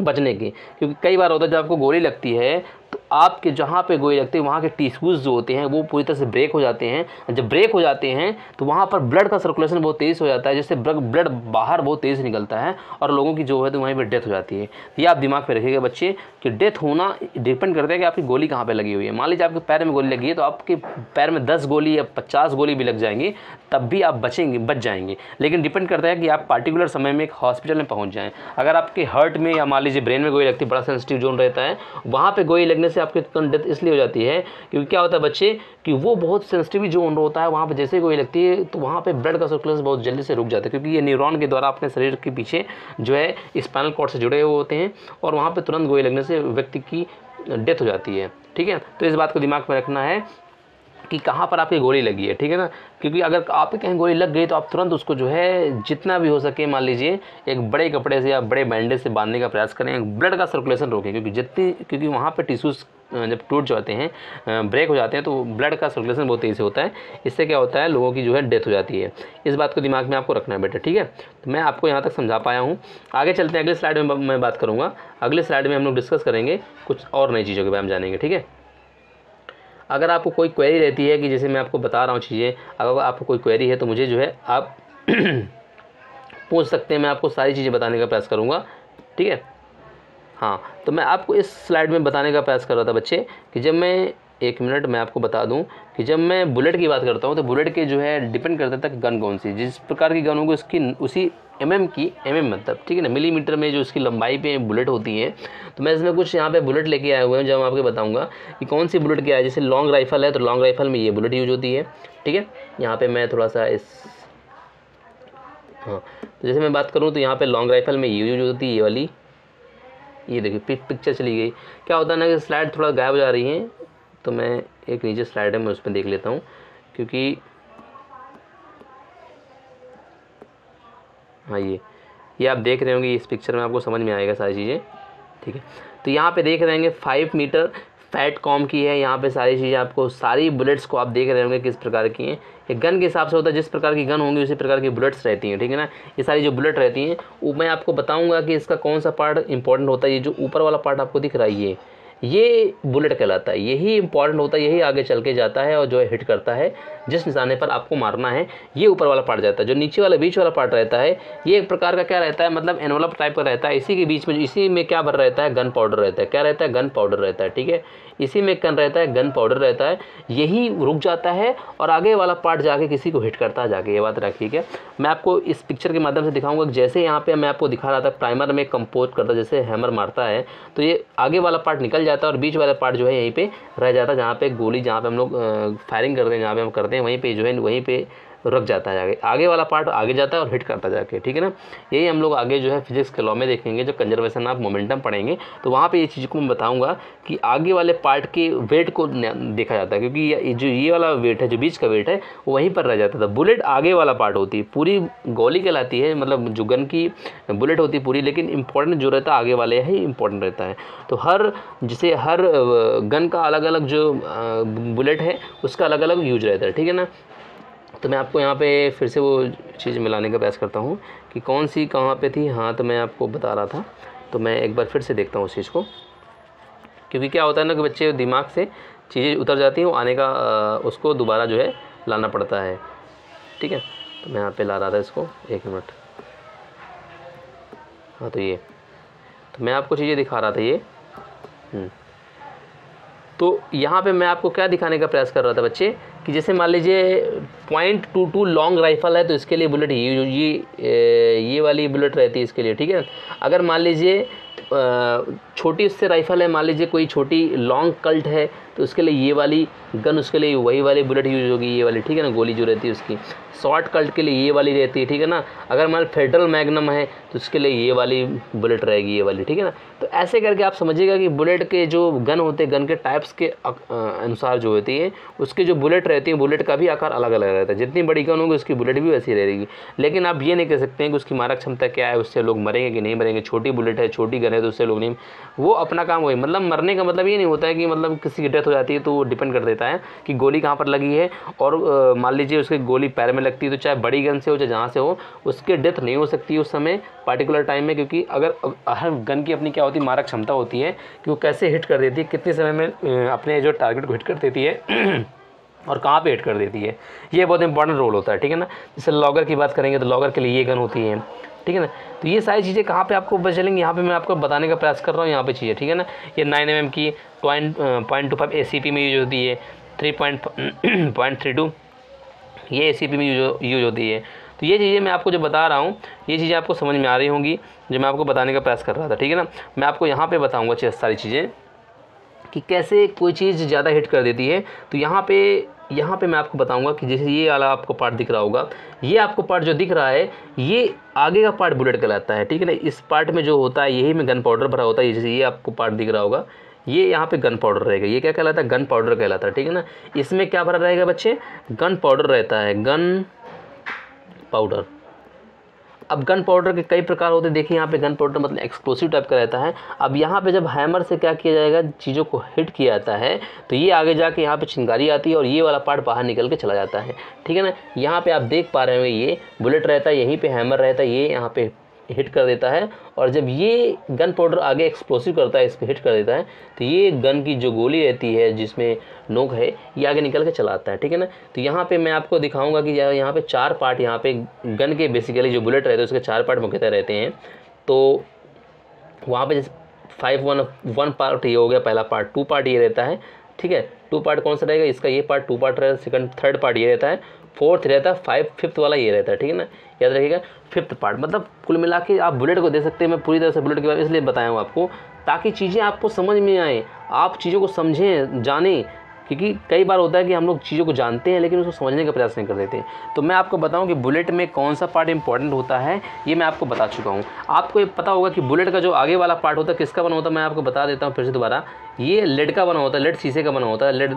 बचने की। क्योंकि कई बार होता है जब आपको गोली लगती है तो आपके जहाँ पे गोली लगती है वहाँ के टिश्यूज़ जो होते हैं वो पूरी तरह से ब्रेक हो जाते हैं। जब ब्रेक हो जाते हैं तो वहाँ पर ब्लड का सर्कुलेशन बहुत तेज़ हो जाता है, जिससे ब्लड बाहर बहुत तेज़ निकलता है और लोगों की जो है तो वहीं पर डेथ हो जाती है। ये आप दिमाग में रखिएगा बच्चे कि डेथ होना डिपेंड करता है कि आपकी गोली कहाँ पर लगी हुई है। मान लीजिए आपके पैर में गोली लगी है तो आपके पैर में 10 गोली या 50 गोली भी लग जाएंगी तब भी आप बच जाएंगे, लेकिन डिपेंड करता है कि आप पार्टिकुलर समय में एक हॉस्पिटल में पहुँच जाएँ। अगर आपके हार्ट में या मान लीजिए ब्रेन में गोली लगती है, बड़ा सेंसिटिव जोन रहता है, वहाँ पे गोली लगने से आपकी तुरंत डेथ इसलिए हो जाती है क्योंकि क्या होता है बच्चे कि वो बहुत सेंसिटिव जोन होता है, वहाँ पे जैसे गोली लगती है तो वहाँ पे ब्लड का सर्कुलेशन बहुत जल्दी से रुक जाता है, क्योंकि ये न्यूरॉन के द्वारा अपने शरीर के पीछे जो है स्पाइनल कॉर्ड से जुड़े हुए होते हैं और वहाँ पे तुरंत गोली लगने से व्यक्ति की डेथ हो जाती है। ठीक है, तो इस बात को दिमाग में रखना है कि कहाँ पर आपकी गोली लगी है, ठीक है ना, क्योंकि अगर आप कहीं गोली लग गई तो आप तुरंत उसको जो है जितना भी हो सके मान लीजिए एक बड़े कपड़े से या बड़े बैंडेज से बांधने का प्रयास करें, ब्लड का सर्कुलेशन रोकें, क्योंकि वहाँ पे टिश्यूज़ जब टूट जाते हैं, ब्रेक हो जाते हैं, तो ब्लड का सर्कुलेशन बहुत तेज़ी से होता है, इससे क्या होता है लोगों की जो है डेथ हो जाती है। इस बात को दिमाग में आपको रखना है बेटा, ठीक है। तो मैं आपको यहाँ तक समझा पाया हूँ, आगे चलते हैं, अगले स्लाइड में मैं बात करूँगा, अगले स्लाइड में हम लोग डिस्कस करेंगे कुछ और नई चीज़ों के बारे में जानेंगे, ठीक है। अगर आपको कोई क्वेरी रहती है कि जैसे मैं आपको बता रहा हूँ चीज़ें, अगर आपको कोई क्वेरी है तो मुझे जो है आप पूछ सकते हैं, मैं आपको सारी चीज़ें बताने का प्रयास करूँगा, ठीक है। हाँ, तो मैं आपको इस स्लाइड में बताने का प्रयास कर रहा था बच्चे कि जब मैं एक मिनट मैं आपको बता दूं कि जब मैं बुलेट की बात करता हूं तो बुलेट के जो है डिपेंड करता था कि गन कौन सी, जिस प्रकार की गन होगी उसकी उसी मतलब ठीक है ना, मिलीमीटर में जो उसकी लंबाई पे बुलेट होती है। तो मैं इसमें कुछ यहाँ पे बुलेट लेके आया हुए हैं जब मैं आपको बताऊंगा कि कौन सी बुलेट क्या है। जैसे लॉन्ग राइफल है तो लॉन्ग राइफल में ये बुलेट यूज होती है, ठीक है। यहाँ पे मैं थोड़ा सा हाँ, तो जैसे मैं बात करूँ तो यहाँ पे लॉन्ग राइफल में ये यूज होती है, ये वाली, ये देखिए पिक्चर चली गई। क्या होता है ना कि स्लाइड थोड़ा गायब हो जा रही है, तो मैं एक नीचे स्लाइड है मैं उस पर देख लेता हूँ, क्योंकि हाँ ये आप देख रहे होंगे, इस पिक्चर में आपको समझ में आएगा सारी चीज़ें, ठीक है। तो यहाँ पे देख रहे होंगे 5 मीटर फैट कॉम की है, यहाँ पे सारी चीज़ें आपको, सारी बुलेट्स को आप देख रहे होंगे किस प्रकार की हैं। ये गन के हिसाब से होता है, जिस प्रकार की गन होंगी उसी प्रकार की बुलेट्स रहती हैं, ठीक है ना। ये सारी जो बुलेट रहती हैं वो मैं आपको बताऊँगा कि इसका कौन सा पार्ट इंपॉर्टेंट होता है। ये जो ऊपर वाला पार्ट आपको दिख रहा है ये बुलेट कहलाता है, यही इंपॉर्टेंट होता है, यही आगे चल के जाता है और जो है हिट करता है, जिस निशाने पर आपको मारना है ये ऊपर वाला पार्ट जाता है। जो नीचे वाला बीच वाला पार्ट रहता है ये एक प्रकार का क्या रहता है, मतलब एनवलप टाइप का रहता है। इसी के बीच में, इसी में क्या भर रहता है, गन पाउडर रहता है। क्या रहता है, गन पाउडर रहता है, ठीक है। इसी में गन रहता है, गन पाउडर रहता है, यही रुक जाता है और आगे वाला पार्ट जाके किसी को हिट करता है जाके, ये बात रखिए। क्या मैं आपको इस पिक्चर के माध्यम से दिखाऊंगा कि जैसे यहाँ पे मैं आपको दिखा रहा था प्राइमर में कंपोज करता, जैसे हैमर मारता है तो ये आगे वाला पार्ट निकल जाता है और बीच वाला पार्ट जो है यहीं पे रह जाता है, जहाँ पे गोली, जहाँ पे हम लोग फायरिंग करते हैं, जहाँ पे हम करते हैं वहीं पे जो है वहीं पे रुक जाता है, आगे वाला पार्ट आगे जाता है और हिट करता जाके, ठीक है ना। यही हम लोग आगे जो है फिजिक्स के लॉ में देखेंगे, जो कंजर्वेशन ऑफ मोमेंटम पढ़ेंगे तो वहाँ पे ये चीज़ को मैं बताऊंगा कि आगे वाले पार्ट के वेट को देखा जाता है, क्योंकि जो ये वाला वेट है, जो बीच का वेट है वो वहीं पर रह जाता था। बुलेट आगे वाला पार्ट होती है, पूरी गोली कहलाती है, मतलब जो गन की बुलेट होती है पूरी, लेकिन इंपॉर्टेंट जो रहता है आगे वाले ही इंपॉर्टेंट रहता है। तो हर गन का अलग अलग जो बुलेट है उसका अलग अलग यूज रहता है, ठीक है ना। तो मैं आपको यहाँ पे फिर से वो चीज़ मिलाने का प्रयास करता हूँ कि कौन सी कहाँ पे थी। हाँ, तो मैं आपको बता रहा था, तो मैं एक बार फिर से देखता हूँ उस चीज़ को, क्योंकि क्या होता है ना कि बच्चे दिमाग से चीज़ें उतर जाती हैं, वो आने का उसको दोबारा जो है लाना पड़ता है, ठीक है। तो मैं यहाँ पे ला रहा था इसको, एक मिनट। हाँ, तो मैं आपको चीज़ें दिखा रहा था ये। तो यहाँ पे मैं आपको क्या दिखाने का प्रयास कर रहा था बच्चे कि जैसे मान लीजिए .22 लॉन्ग राइफल है तो इसके लिए बुलेट ये वाली बुलेट रहती है इसके लिए, ठीक है। अगर मान लीजिए छोटी उससे राइफ़ल है, मान लीजिए कोई छोटी लॉन्ग कल्ट है तो उसके लिए ये वाली गन, उसके लिए वही वाली बुलेट यूज होगी, ये वाली, ठीक है ना, गोली जो रहती है उसकी। शॉर्ट कल्ट के लिए ये वाली रहती है, ठीक है ना। अगर मान फेडरल मैग्नम है तो उसके लिए ये वाली बुलेट रहेगी, ये वाली, ठीक है ना। तो ऐसे करके आप समझिएगा कि बुलेट के जो गन होते हैं, गन के टाइप्स के अनुसार जो होती है उसके जो बुलेट रहती है, बुलेट का भी आकार अलग अलग रहता है। जितनी बड़ी गन होगी उसकी बुलेट भी वैसी रहेगी। लेकिन आप ये नहीं कह सकते हैं कि उसकी मारक क्षमता क्या है, उससे लोग मरेंगे कि नहीं मरेंगे। छोटी बुलेट है, छोटी गन है तो उससे लोग नहीं, वो अपना काम वही, मतलब मरने का मतलब ये नहीं होता है कि मतलब किसी की डेथ हो जाती है तो वो डिपेंड कर देता है कि गोली कहाँ पर लगी है। और मान लीजिए उसकी गोली पैर में लगती है तो चाहे बड़ी गन से हो चाहे जहाँ से हो, उसकी डेथ नहीं हो सकती उस समय पार्टिकुलर टाइम में, क्योंकि अगर हर गन की अपनी क्या होती है, मारक क्षमता होती है कि वो कैसे हिट कर देती है, कितने समय में अपने जो टारगेट को हिट कर देती है और कहाँ पे हिट कर देती है, ये बहुत इंपॉर्टेंट रोल होता है, ठीक है ना। जैसे लॉगर की बात करेंगे तो लॉगर के लिए ये गन होती है, ठीक है ना। तो ये सारी चीज़ें कहाँ पे आपको पता चलेंगी, यहाँ पे मैं आपको बताने का प्रयास कर रहा हूँ, यहाँ पे चीज़ें, ठीक है ना। ये 9mm की .25 ACP में यूज होती है, 3.32 ये ACP में यूज होती है। तो ये चीज़ें मैं आपको जो बता रहा हूँ, ये चीज़ें आपको समझ में आ रही होंगी जो मैं आपको बताने का प्रयास कर रहा था, ठीक है ना। मैं आपको यहाँ पे बताऊँगा सारी चीज़ें कि कैसे कोई चीज़ ज़्यादा हिट कर देती है। तो यहाँ पे मैं आपको बताऊंगा कि जैसे ये वाला आपको पार्ट दिख रहा होगा, ये आपको पार्ट जो दिख रहा है ये आगे का पार्ट बुलेट कहलाता है, ठीक है ना। इस पार्ट में जो होता है यही में गन पाउडर भरा होता है। जैसे ये आपको पार्ट दिख रहा होगा, ये यहाँ पे गन पाउडर रहेगा, ये क्या कहलाता है, गन पाउडर कहलाता है, ठीक है ना। इसमें क्या भरा रहेगा बच्चे, गन पाउडर रहता है, गन पाउडर। अब गन पाउडर के कई प्रकार होते हैं, देखिए यहाँ पे गन पाउडर मतलब एक्सप्लोसिव टाइप का रहता है। अब यहाँ पे जब हैमर से क्या किया जाएगा, चीज़ों को हिट किया जाता है तो ये आगे जाके यहाँ पे चिंगारी आती है और ये वाला पार्ट बाहर निकल के चला जाता है, ठीक है ना। यहाँ पे आप देख पा रहे होंगे ये बुलेट रहता है, यहीं पे हैमर रहता है, ये यहाँ पे हिट कर देता है और जब ये गन पाउडर आगे एक्सप्लोसिव करता है, इस पर हिट कर देता है तो ये गन की जो गोली रहती है जिसमें नोक है ये आगे निकल के चला आता है, ठीक है ना। तो यहाँ पे मैं आपको दिखाऊंगा कि यहाँ पे 4 पार्ट, यहाँ पे गन के बेसिकली जो बुलेट रहते हैं उसके 4 पार्ट मुख्यतः रहते हैं। तो वहाँ पे 1 पार्ट ये हो गया पहला पार्ट, 2 पार्ट ये रहता है, ठीक है। 2 पार्ट कौन सा रहेगा, इसका ये पार्ट 2 पार्ट रहेगा, सेकंड 3rd पार्ट ये रहता है, 4th रहता है, 5th वाला ये रहता है, ठीक है ना। याद रखिएगा 5th पार्ट, मतलब कुल मिला के आप बुलेट को दे सकते हैं। मैं पूरी तरह से बुलेट के बारे में इसलिए बताया हूँ आपको ताकि चीज़ें आपको समझ में आए, आप चीज़ों को समझें, जानें, क्योंकि कई बार होता है कि हम लोग चीज़ों को जानते हैं लेकिन उसको समझने का प्रयास नहीं कर देते। तो मैं आपको बताऊं कि बुलेट में कौन सा पार्ट इंपॉर्टेंट होता है ये मैं आपको बता चुका हूं। आपको ये पता होगा कि बुलेट का जो आगे वाला पार्ट होता है किसका बना होता है, मैं आपको बता देता हूं फिर से दोबारा। ये लेड का बना होता है, लेड शीशे का बना होता है, लेड,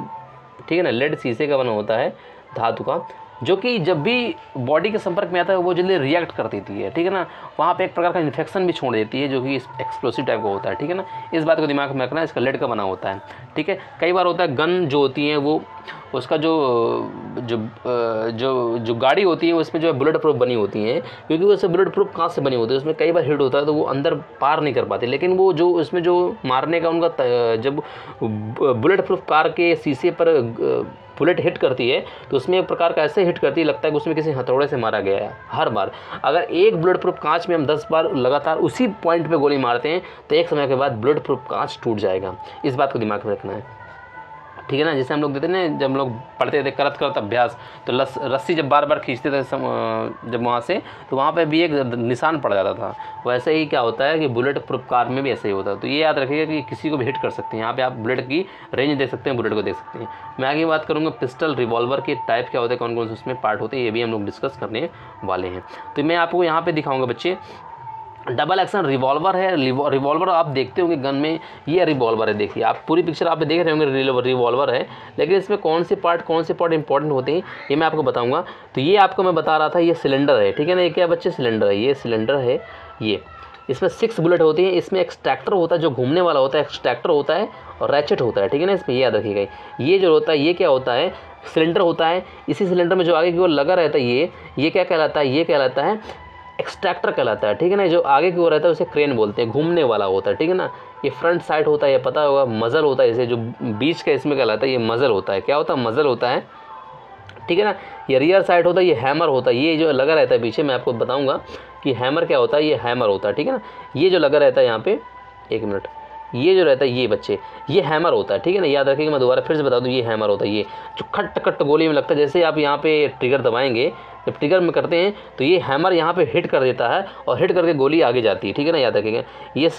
ठीक है ना, लेड शीशे का बना होता है, धातु का, जो कि जब भी बॉडी के संपर्क में आता है वो जल्दी रिएक्ट कर देती है, ठीक है ना। वहाँ पे एक प्रकार का इन्फेक्शन भी छोड़ देती है जो कि एक्सप्लोसिव टाइप का होता है, ठीक है ना। इस बात को दिमाग में रखना, इसका लेड का बना होता है, ठीक है। कई बार होता है गन जो होती है वो उसका जो गाड़ी होती है उसमें जो है बुलेट प्रूफ बनी होती है, क्योंकि वो बुलेट प्रूफ कांच से बनी होती है, उसमें कई बार हिट होता है तो वो अंदर पार नहीं कर पाती। लेकिन वो जो उसमें जो मारने का उनका जब बुलेट प्रूफ कार के शीशे पर बुलेट हिट करती है तो उसमें एक प्रकार का ऐसे हिट करती है लगता है कि उसमें किसी हथौड़े से मारा गया है। हर बार अगर एक बुलेट प्रूफ कांच में हम 10 बार लगातार उसी पॉइंट पे गोली मारते हैं तो एक समय के बाद बुलेट प्रूफ कांच टूट जाएगा। इस बात को दिमाग में रखना है, ठीक है ना। जैसे हम लोग देते ना, जब हम लोग पढ़ते थे करत अभ्यास, तो रस्सी जब बार बार खींचते थे जब वहाँ से, तो वहाँ पे भी एक निशान पड़ जाता था। वैसे ही क्या होता है कि बुलेट प्रूफ कार में भी ऐसे ही होता है। तो ये याद रखिएगा कि किसी को भी हिट कर सकते हैं। यहाँ पे आप बुलेट की रेंज देख सकते हैं, बुलेट को देख सकते हैं। मैं आगे बात करूँगा पिस्टल रिवॉल्वर के टाइप क्या होते हैं, कौन कौन से उसमें पार्ट होते हैं, ये भी हम लोग डिस्कस करने वाले हैं। तो मैं आपको यहाँ पर दिखाऊँगा बच्चे, डबल एक्शन रिवॉल्वर है। रिवॉल्वर आप देखते होंगे गन में, ये रिवॉल्वर है, देखिए आप पूरी पिक्चर आप देख रहे होंगे, रिवॉल्वर है। लेकिन इसमें कौन से पार्ट इंपॉर्टेंट होते हैं ये मैं आपको बताऊंगा। तो ये आपको मैं बता रहा था, ये सिलेंडर है, ठीक है ना। ये क्या बच्चे, सिलेंडर है, ये सिलेंडर है। ये इसमें 6 बुलेट होती हैं। इसमें एक्सट्रैक्टर होता है जो घूमने वाला होता है, एक्सट्रैक्टर होता है और रैचेट होता है, ठीक है ना। इसमें ये याद रखिएगा, ये जो होता है ये क्या होता है, सिलेंडर होता है। इसी सिलेंडर में जो आगे की ओर लगा रहता है ये क्या कहलाता है, ये कहलाता है एक्सट्रैक्टर कहलाता है, ठीक है ना। जो आगे की ओर रहता है उसे क्रेन बोलते हैं, घूमने वाला होता है, ठीक है ना। ये फ्रंट साइड होता है, ये पता होगा। मजल होता है, जैसे जो बीच का इसमें कहलाता है ये मजल होता है। क्या होता है, मजल होता है, ठीक है ना। ये रियर साइड होता है, ये हैमर होता है। ये जो लगा रहता है पीछे, मैं आपको बताऊंगा कि हैमर क्या होता है, ये हैमर होता है, ठीक है ना। ये जो लगा रहता है यहाँ पे, एक मिनट, ये जो रहता है ये बच्चे, ये हैमर होता है, ठीक है ना, याद रखिएगा। मैं दोबारा फिर से बता दूं, ये हैमर होता है, ये जो खट खट गोली में लगता है। जैसे आप यहाँ पे ट्रिगर दबाएंगे, जब ट्रिगर में करते हैं तो ये हैमर यहाँ पे हिट कर देता है और हिट करके गोली आगे जाती है, ठीक है ना, याद रखिएगा। ये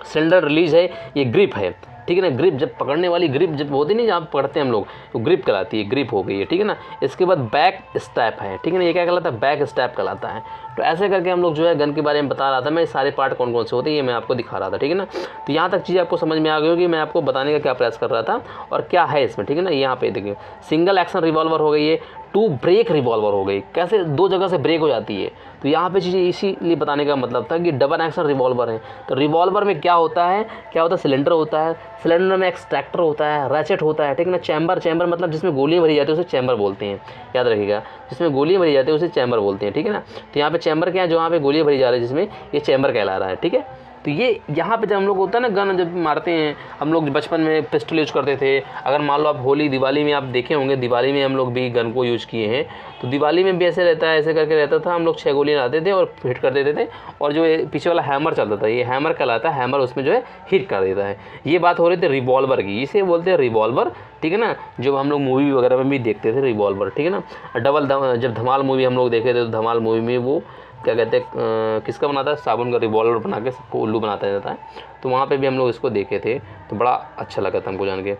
सिलेंडर रिलीज है, ये ग्रिप है, ठीक है ना। ग्रिप जब पकड़ने वाली ग्रिप जब होती नहीं, जहाँ पकड़ते हैं हम लोग, तो ग्रिप कहलाती है, ग्रिप हो गई है, ठीक है ना। इसके बाद बैक स्टैप है, ठीक है ना, ये क्या कहलाता है, बैक स्टैप कहलाता है। तो ऐसे करके हम लोग जो है गन के बारे में बता रहा था मैं, सारे पार्ट कौन कौन से होते हैं ये मैं आपको दिखा रहा था, ठीक है ना। तो यहाँ तक चीज़ आपको समझ में आ गई होगी, मैं आपको बताने का क्या प्रयास कर रहा था और क्या है इसमें, ठीक है ना। यहाँ पे देखिए सिंगल एक्शन रिवॉल्वर हो गई है, 2 ब्रेक रिवॉल्वर हो गई, कैसे 2 जगह से ब्रेक हो जाती है। तो यहाँ पे चीज़ें इसीलिए बताने का मतलब था कि डबल एक्शन रिवॉल्वर है। तो रिवॉल्वर में क्या होता है, सिलेंडर होता है, सिलेंडर में एक्सट्रैक्टर होता है, रैचेट होता है, ठीक है ना। चैम्बर मतलब जिसमें गोलियाँ भरी जाती है उसे चैम्बर बोलते हैं, याद रखिएगा। जिसमें गोलियाँ भरी जाती है उसे चैम्बर बोलते हैं, ठीक है ना। तो यहाँ पे चैम्बर क्या है, जहाँ पे गोलियाँ भरी जा रही है जिसमें, ये चैम्बर कहला रहा है, ठीक है। तो ये यहाँ पे जब हम लोग होता है ना गन जब मारते हैं, हम लोग बचपन में पिस्टल यूज़ करते थे। अगर मान लो आप होली दिवाली में आप देखे होंगे, दिवाली में हम लोग भी गन को यूज़ किए हैं। तो दिवाली में भी ऐसे रहता है, ऐसे करके रहता था, हम लोग 6 गोलियाँ लाते थे और हिट कर देते थे। और जो पीछे वाला हैमर चलता था, ये हैमर कहलाता है, हैमर उसमें जो है हिट कर देता है। ये बात हो रही थी रिवॉल्वर की, इसे बोलते हैं रिवॉल्वर, ठीक है ना। जो हम लोग मूवी वगैरह में भी देखते थे रिवॉल्वर, ठीक है ना। जब धमाल मूवी हम लोग देखे थे तो धमाल मूवी में वो क्या कहते हैं, किसका बनाता है, साबुन का रिवॉल्वर बना के सबको उल्लू बनाता जाता है। तो वहाँ पे भी हम लोग इसको देखे थे, तो बड़ा अच्छा लगा था हमको जान के।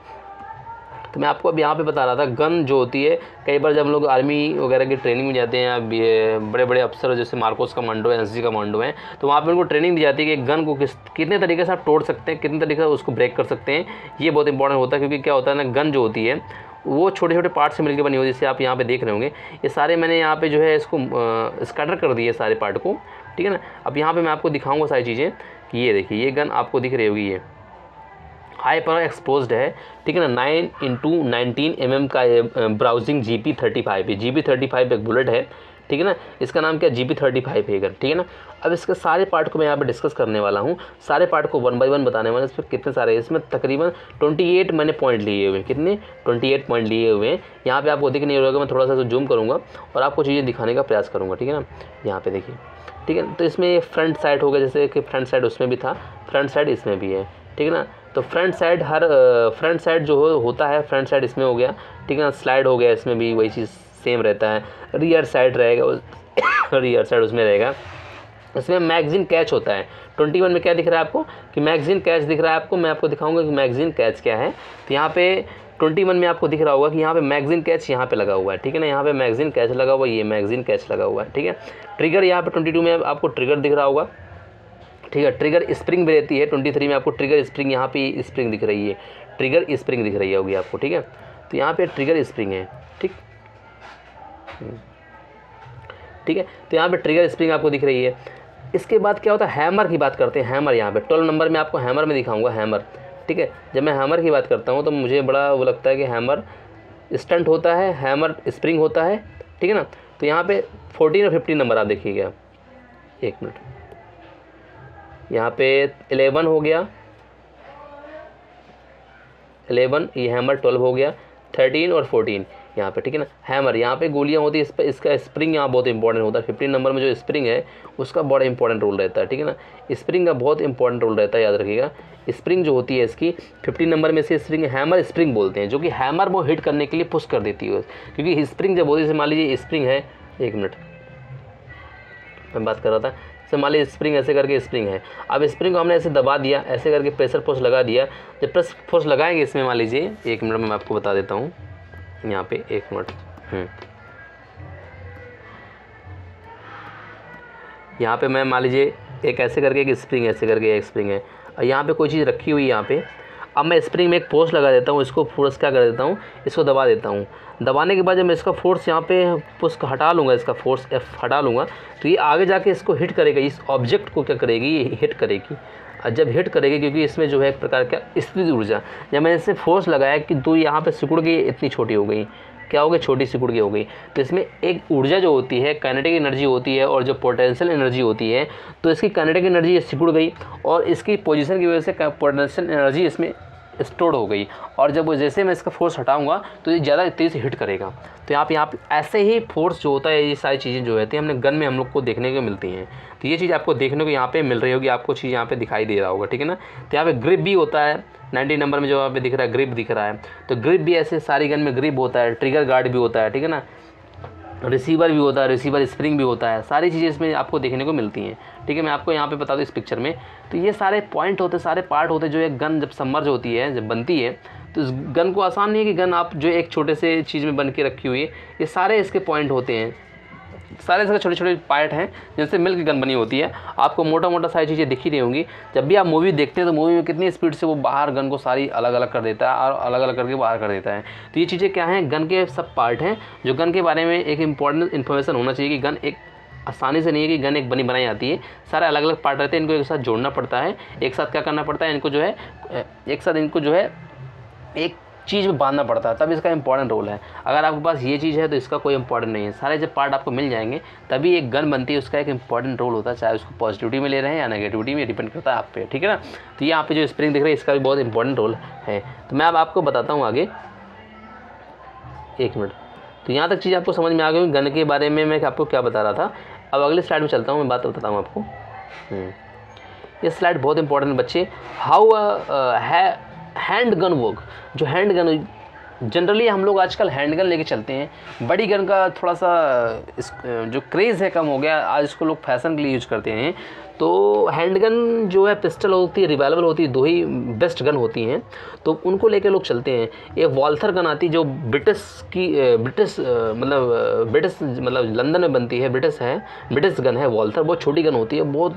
तो मैं आपको अब यहाँ पे बता रहा था, गन जो होती है, कई बार जब हम लोग आर्मी वगैरह की ट्रेनिंग में जाते हैं, बड़े बड़े अफसर जैसे मार्कोस कमांडो है, एनसीसी कमांडो है, तो वहाँ पे उनको ट्रेनिंग दी जाती है कि गन को कितने तरीके से आप तोड़ सकते हैं, कितने तरीके से उसको ब्रेक कर सकते हैं। ये बहुत इंपॉर्टेंट होता है, क्योंकि क्या होता है ना, गन जो होती है वो छोटे छोटे पार्ट से मिलकर बनी होती है। जैसे आप यहाँ पे देख रहे होंगे, ये सारे मैंने यहाँ पे जो है इसको स्कैटर कर दिए सारे पार्ट को, ठीक है ना। अब यहाँ पे मैं आपको दिखाऊंगा सारी चीज़ें कि ये देखिए, ये गन आपको दिख रही होगी, ये हाई पावर एक्सपोज्ड है, ठीक है ना। 9x19 mm का ये ब्राउजिंग GP35 है। GP35 एक बुलेट है, ठीक है ना। इसका नाम क्या, GP35 है गन, ठीक है ना। अब इसके सारे पार्ट को मैं यहाँ पे डिस्कस करने वाला हूँ, सारे पार्ट को 1 बाय 1 बताने वाला। इस पर कितने सारे, इसमें तकरीबन 28 मैंने पॉइंट लिए हुए हैं। कितने, 28 पॉइंट लिए हुए हैं। यहाँ पे आपको दिख नहीं होगा, मैं थोड़ा सा जूम करूँगा और आपको चीज़ें दिखाने का प्रयास करूँगा, ठीक है ना। यहाँ पे देखिए, ठीक है। तो इसमें फ्रंट साइड हो गया, जैसे कि फ्रंट साइड उसमें भी था, फ्रंट साइड इसमें भी है, ठीक है ना। तो फ्रंट साइड जो होता है, फ्रंट साइड इसमें हो गया, ठीक है ना। स्लाइड हो गया, इसमें भी वही चीज़ सेम रहता है। रियर साइड रहेगा, रियर साइड उसमें रहेगा। इसमें मैगजीन कैच होता है। 21 में क्या दिख रहा है आपको, कि मैगजीन कैच दिख रहा है आपको। मैं आपको दिखाऊंगा कि मैगजीन कैच क्या है। तो यहाँ पे 21 में आपको दिख रहा होगा कि यहाँ पे मैगजीन कैच यहाँ पे लगा हुआ है, ठीक है ना। यहाँ पे मैगजीन कैच लगा हुआ है, ये मैगजीन कैच लगा हुआ है, ठीक है। ट्रिगर यहाँ पे 22 में आपको ट्रिगर दिख रहा होगा, ठीक है। ट्रिगर स्प्रिंग भी रहती है। 23 में आपको ट्रिगर स्प्रिंग, यहाँ पे स्प्रिंग दिख रही है, ट्रिगर स्प्रिंग दिख रही होगी आपको, ठीक है। तो यहाँ पे ट्रिगर स्प्रिंग है, ठीक, ठीक है। तो यहाँ पे ट्रिगर स्प्रिंग आपको दिख रही है। इसके बाद क्या होता है, हैमर की बात करते हैं। हैमर यहाँ पे 12 नंबर में आपको हैमर में दिखाऊंगा, हैमर, ठीक है। जब मैं हैमर की बात करता हूँ तो मुझे बड़ा वो लगता है कि हैमर स्टंट होता है, हैमर स्प्रिंग होता है, ठीक है ना। तो यहाँ पे 14 और 15 नंबर आप देखिएगा, 1 मिनट, यहाँ पे 11 हो गया, 11, ये हैमर 12 हो गया, 13 और 14 यहाँ पे, ठीक है ना। हैमर यहाँ पे गोलियाँ होती है, इस पर इसका स्प्रिंग यहाँ बहुत इंपॉर्टेंट होता है। 15 नंबर में जो स्प्रिंग है उसका बड़ा इंपॉर्टेंट रोल रहता है, ठीक है ना। स्प्रिंग का बहुत इंपॉर्टेंट रोल रहता है, याद रखिएगा। स्प्रिंग जो होती है इसकी 15 नंबर में से स्प्रिंग हैमर स्प्रिंग बोलते हैं, जो कि हैमर वो हिट करने के लिए पुश कर देती है। क्योंकि स्प्रिंग जब होती है, मान लीजिए स्प्रिंग है, 1 मिनट मैं बात कर रहा था, जैसे मान लीजिए स्प्रिंग ऐसे करके स्प्रिंग है। अब स्प्रिंग को हमने ऐसे दबा दिया, ऐसे करके प्रेशर फोर्स लगा दिया। जब प्रेस फोर्स लगाएंगे इसमें, मान लीजिए 1 मिनट में मैं आपको बता देता हूँ, यहाँ पे 1 मिनट, यहाँ पे मैं मान लीजिए एक ऐसे करके एक स्प्रिंग, ऐसे करके एक स्प्रिंग है, और यहाँ पे कोई चीज़ रखी हुई है यहाँ पे। अब मैं स्प्रिंग में एक फोर्स लगा देता हूँ, इसको फोर्स क्या कर देता हूँ, इसको दबा देता हूँ। दबाने के बाद जब मैं इसका फोर्स यहाँ पे पुश हटा लूँगा, इसका फोर्स F हटा लूँगा, तो ये आगे जाके इसको हिट करेगा, इस ऑब्जेक्ट को क्या करेगी, ये हिट करेगी। और जब हिट करेगी, क्योंकि इसमें जो है एक प्रकार का स्थिति ऊर्जा, जब मैंने इससे फोर्स लगाया कि तो यहाँ पे सिकुड़ गई, इतनी छोटी हो गई, क्या हो गई, छोटी सिकुड़ की हो गई। तो इसमें एक ऊर्जा जो होती है, काइनेटिक एनर्जी होती है, और जो पोटेंशियल एनर्जी होती है, तो इसकी काइनेटिक एनर्जी सिकुड़ गई और इसकी पोजीशन की वजह से पोटेंशियल एनर्जी इसमें स्टोर हो गई, और जब वो जैसे मैं इसका फोर्स हटाऊंगा तो ये ज़्यादा तेज़ी से हिट करेगा। तो यहाँ पे ऐसे ही फोर्स जो होता है, ये सारी चीज़ें जो रहती हैं हमने गन में हम लोग को देखने को मिलती हैं। तो ये चीज़ आपको देखने को यहाँ पे मिल रही होगी, आपको चीज़ यहाँ पे दिखाई दे रहा होगा, ठीक है ना। तो यहाँ पे ग्रिप भी होता है, 19 नंबर में जो यहाँ पे दिख रहा है ग्रिप दिख रहा है। तो ग्रिप भी ऐसे सारी गन में ग्रिप होता है, ट्रिगर गार्ड भी होता है, ठीक है ना, रिसीवर भी होता है, रिसीवर स्प्रिंग भी होता है, सारी चीज़ें इसमें आपको देखने को मिलती हैं, ठीक है। मैं आपको यहाँ पे बता दूँ इस पिक्चर में, तो ये सारे पॉइंट होते, सारे पार्ट होते, जो एक गन जब सबमर्ज होती है, जब बनती है, तो इस गन को आसान नहीं है कि गन आप जो एक छोटे से चीज़ में बन के रखी हुई है, ये सारे इसके पॉइंट होते हैं, सारे इसके छोटे छोटे पार्ट हैं जिनसे मिल के गन बनी होती है। आपको मोटा मोटा सारी चीज़ें दिख ही रही होंगी। जब भी आप मूवी देखते हैं तो मूवी में कितनी स्पीड से वो बाहर गन को सारी अलग अलग कर देता है और अलग अलग करके बाहर कर देता है। तो ये चीज़ें क्या हैं, गन के सब पार्ट हैं, जो गन के बारे में एक इंपॉर्टेंट इन्फॉर्मेशन होना चाहिए कि गन एक आसानी से नहीं है कि गन एक बनी बनाई आती है, सारे अलग अलग पार्ट रहते हैं, इनको एक साथ जोड़ना पड़ता है, एक साथ क्या करना पड़ता है, इनको जो है एक साथ इनको जो है एक चीज़ में बांधना पड़ता है, तब इसका इंपॉर्टेंट रोल है। अगर आपके पास ये चीज़ है तो इसका कोई इंपॉर्टेंट नहीं है। सारे जब पार्ट आपको मिल जाएंगे तभी एक गन बनती है, उसका एक इंपॉर्टेंट रोल होता है, चाहे उसको पॉजिटिविटी में ले रहे हैं या नेगेटिविटी में, डिपेंड करता है आप पे, ठीक है ना। तो यहाँ पे जो स्प्रिंग दिख रही है इसका भी बहुत इंपॉर्टेंट रोल है। तो मैं अब आपको बताता हूँ आगे, एक मिनट। तो यहाँ तक चीज़ आपको समझ में आ गई गन के बारे में, मैं आपको क्या बता रहा था। अब अगले स्लाइड में चलता हूँ, मैं बात बताता हूँ आपको। ये स्लाइड बहुत इंपॉर्टेंट बच्चे, हाउ है हैंड गन वर्क। जो हैंड गन, जनरली हम लोग आजकल हैंड गन लेके चलते हैं, बड़ी गन का थोड़ा सा जो क्रेज़ है कम हो गया, आज इसको लोग फैशन के लिए यूज करते हैं। तो हैंड गन जो है पिस्टल होती है, रिवॉल्वर होती है, दो ही बेस्ट गन होती हैं, तो उनको लेके लोग चलते हैं। एक वॉल्थर गन आती है जो ब्रिटिश मतलब लंदन में बनती है, ब्रिटिश गन है वॉल्थर, बहुत छोटी गन होती है, बहुत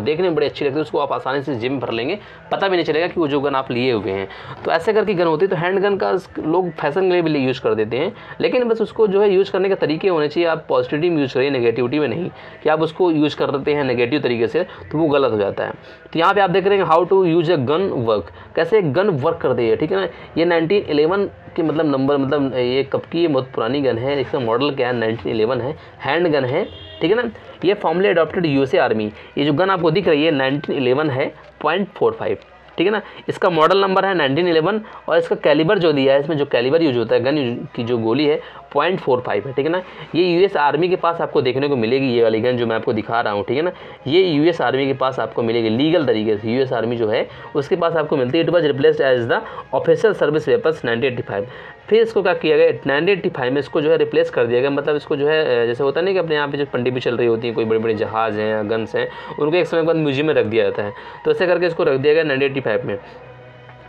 देखने में बड़ी अच्छी लगती है, उसको आप आसानी से जिम भर लेंगे, पता भी नहीं चलेगा कि वो जो गन आप लिए हुए हैं। तो ऐसे करके गन होती है। तो हैंड गन का लोग फैशन के लिए भी यूज़ कर देते हैं, लेकिन बस उसको जो है यूज़ करने के तरीके होने चाहिए। आप पॉजिटिविटी में यूज़ करिए, नेगेटिविटी में नहीं, कि आप उसको यूज़ कर देते हैं नेगेटिव तरीके से तो वो गलत हो जाता है। तो यहाँ पे आप देख रहे हैं how to use a gun work, कैसे एक गन वर्क करती है, ठीक है ना। ये 1911 के मतलब नंबर, मतलब ये कब की, ये बहुत पुरानी गन है, इसका मॉडल क्या है 1911 है, हैंड गन है, ठीक है ना। ये फॉर्मली अडॉप्टेड यूएसए आर्मी, ये जो गन आपको दिख रही है 1911 है, .45, ठीक है ना। इसका मॉडल नंबर है 1911 और इसका कैलिबर जो दिया है, इसमें जो कैलिबर यूज होता है गन की जो गोली है .45 है, ठीक है ना। ये यूएस आर्मी के पास आपको देखने को मिलेगी, ये वाली गन जो मैं आपको दिखा रहा हूँ, ठीक है ना। ये यूएस आर्मी के पास आपको मिलेगी लीगल तरीके से, यूएस आर्मी जो है उसके पास आपको मिलती है। It was replaced as the official service weapons 1985। फिर इसको क्या किया गया 1985 में, इसको जो है रिप्लेस कर दिया गया। मतलब इसको जो है जैसे होता नहीं कि अपने यहाँ पे जो पनडुब्बी चल रही होती है, कोई बड़े बड़े जहाज़ हैं या गन्स हैं, उनको एक समय बाद म्यूजियम में रख दिया जाता है, तो ऐसे करके इसको रख दिया गया 1985 में।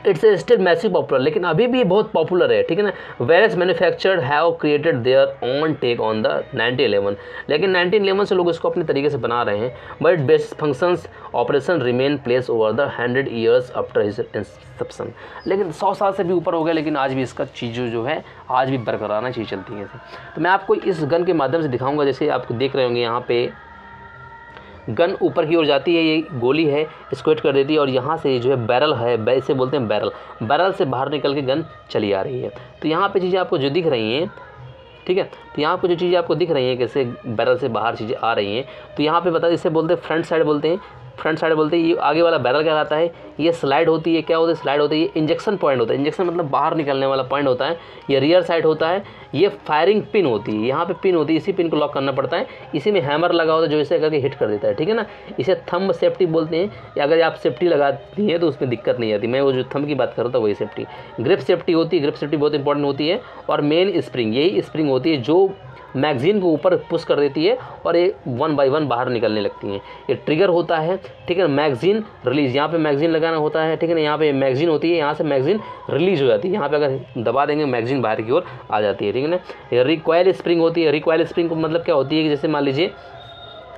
इट्स स्टिल मैसिव पॉपुलर, लेकिन अभी भी बहुत पॉपुलर है, ठीक है ना। Various manufactured have created their own take on the 1911, लेकिन 1911 से लोग इसको अपने तरीके से बना रहे हैं। But basic functions operation remain place over the 100 years after his Inception. लेकिन 100 साल से भी ऊपर हो गया, लेकिन आज भी इसका चीज़ जो है आज भी बरकरार चीज़ चलती है। तो मैं आपको इस गन के माध्यम से दिखाऊंगा, जैसे आप देख रहे होंगे यहाँ पे गन ऊपर की ओर जाती है, ये गोली है, इसको हिट कर देती है और यहाँ से जो है बैरल है, इसे बोलते हैं बैरल से बाहर निकल के गन चली आ रही है। तो यहाँ पे चीज़ें आपको जो दिख रही हैं, ठीक है, तो यहाँ पे जो चीज़ें आपको दिख रही हैं कैसे बैरल से बाहर चीज़ें आ रही हैं, तो यहाँ पे बता, इसे बोलते हैं फ्रंट साइड बोलते हैं, ये आगे वाला बैरल कहलाता है। ये स्लाइड होती है, क्या होता है स्लाइड होती है, ये इंजेक्शन पॉइंट होता है, इंजेक्शन मतलब बाहर निकलने वाला पॉइंट होता है। ये रियर साइड होता है, ये फायरिंग पिन होती है, यहाँ पे पिन होती है, इसी पिन को लॉक करना पड़ता है, इसी में हैमर लगा होता है जो इसे करके हिट कर देता है, ठीक है ना। इसे थंब सेफ्टी बोलते हैं, या अगर आप सेफ्टी लगाती है तो उसमें दिक्कत नहीं आती। मैं वो जो थंब की बात कर रहा था वही सेफ्टी। ग्रिप सेफ्टी होती है, ग्रिप सेफ्टी बहुत इंपॉर्टेंट होती है। और मेन स्प्रिंग, यही स्प्रिंग होती है जो मैगजीन को ऊपर पुश कर देती है और ये 1 बाय 1 बाहर निकलने लगती हैं। ये ट्रिगर होता है, ठीक है, मैगजीन रिलीज, यहाँ पे मैगजीन लगाना होता है, ठीक है ना। यहाँ पे मैगजीन होती है, यहाँ से मैगजीन रिलीज हो जाती है, यहाँ पे अगर दबा देंगे मैगजीन बाहर की ओर आ जाती है, ठीक है ना। ये रिकॉयल स्प्रिंग होती है, रिकॉयल स्प्रिंग को मतलब क्या होती है कि जैसे मान लीजिए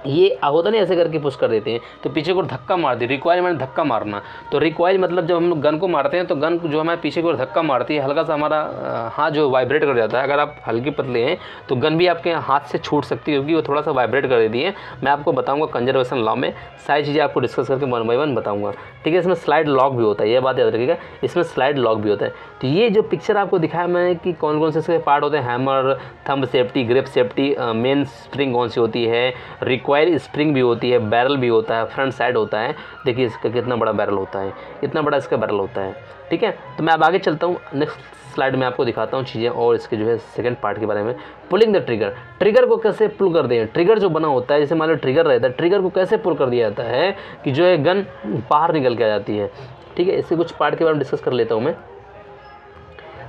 ये होता नहीं, ऐसे करके पुश कर देते हैं तो पीछे को धक्का मार दी, रिकॉइल मैंने धक्का मारना। तो रिकॉइल मतलब जब हम लोग गन को मारते हैं तो गन जो हमारे पीछे की ओर धक्का मारती है, हल्का सा हमारा हाथ जो वाइब्रेट कर जाता है। अगर आप हल्के पतले हैं तो गन भी आपके हाथ से छूट सकती है, क्योंकि वो थोड़ा सा वाइब्रेट कर देती है। मैं आपको बताऊँगा कंजर्वेशन लॉ में सारी चीज़ें आपको डिस्कस करके 1 बाय 1 बताऊँगा, ठीक है। इसमें स्लाइड लॉक भी होता है, ये बात याद रखिएगा, इसमें स्लाइड लॉक भी होता है। तो ये जो पिक्चर आपको दिखाया मैंने कि कौन कौन से इसके पार्ट होते हैं, hammer, thumb safety, grip safety, main spring कौन सी होती है, रिकॉइल कॉइल स्प्रिंग भी होती है, बैरल भी होता है, फ्रंट साइड होता है। देखिए इसका कितना बड़ा बैरल होता है, इतना बड़ा इसका बैरल होता है, ठीक है। तो मैं अब आगे चलता हूँ, नेक्स्ट स्लाइड में आपको दिखाता हूँ चीज़ें और इसके जो है सेकंड पार्ट के बारे में। पुलिंग द ट्रिगर, ट्रिगर को कैसे पुल कर दें। ट्रिगर जो बना होता है, जैसे मान लो ट्रिगर रहता है, ट्रिगर को कैसे पुल कर दिया जाता है कि जो है गन बाहर निकल के आ जाती है, ठीक है। इसके कुछ पार्ट के बारे में डिस्कस कर लेता हूँ मैं।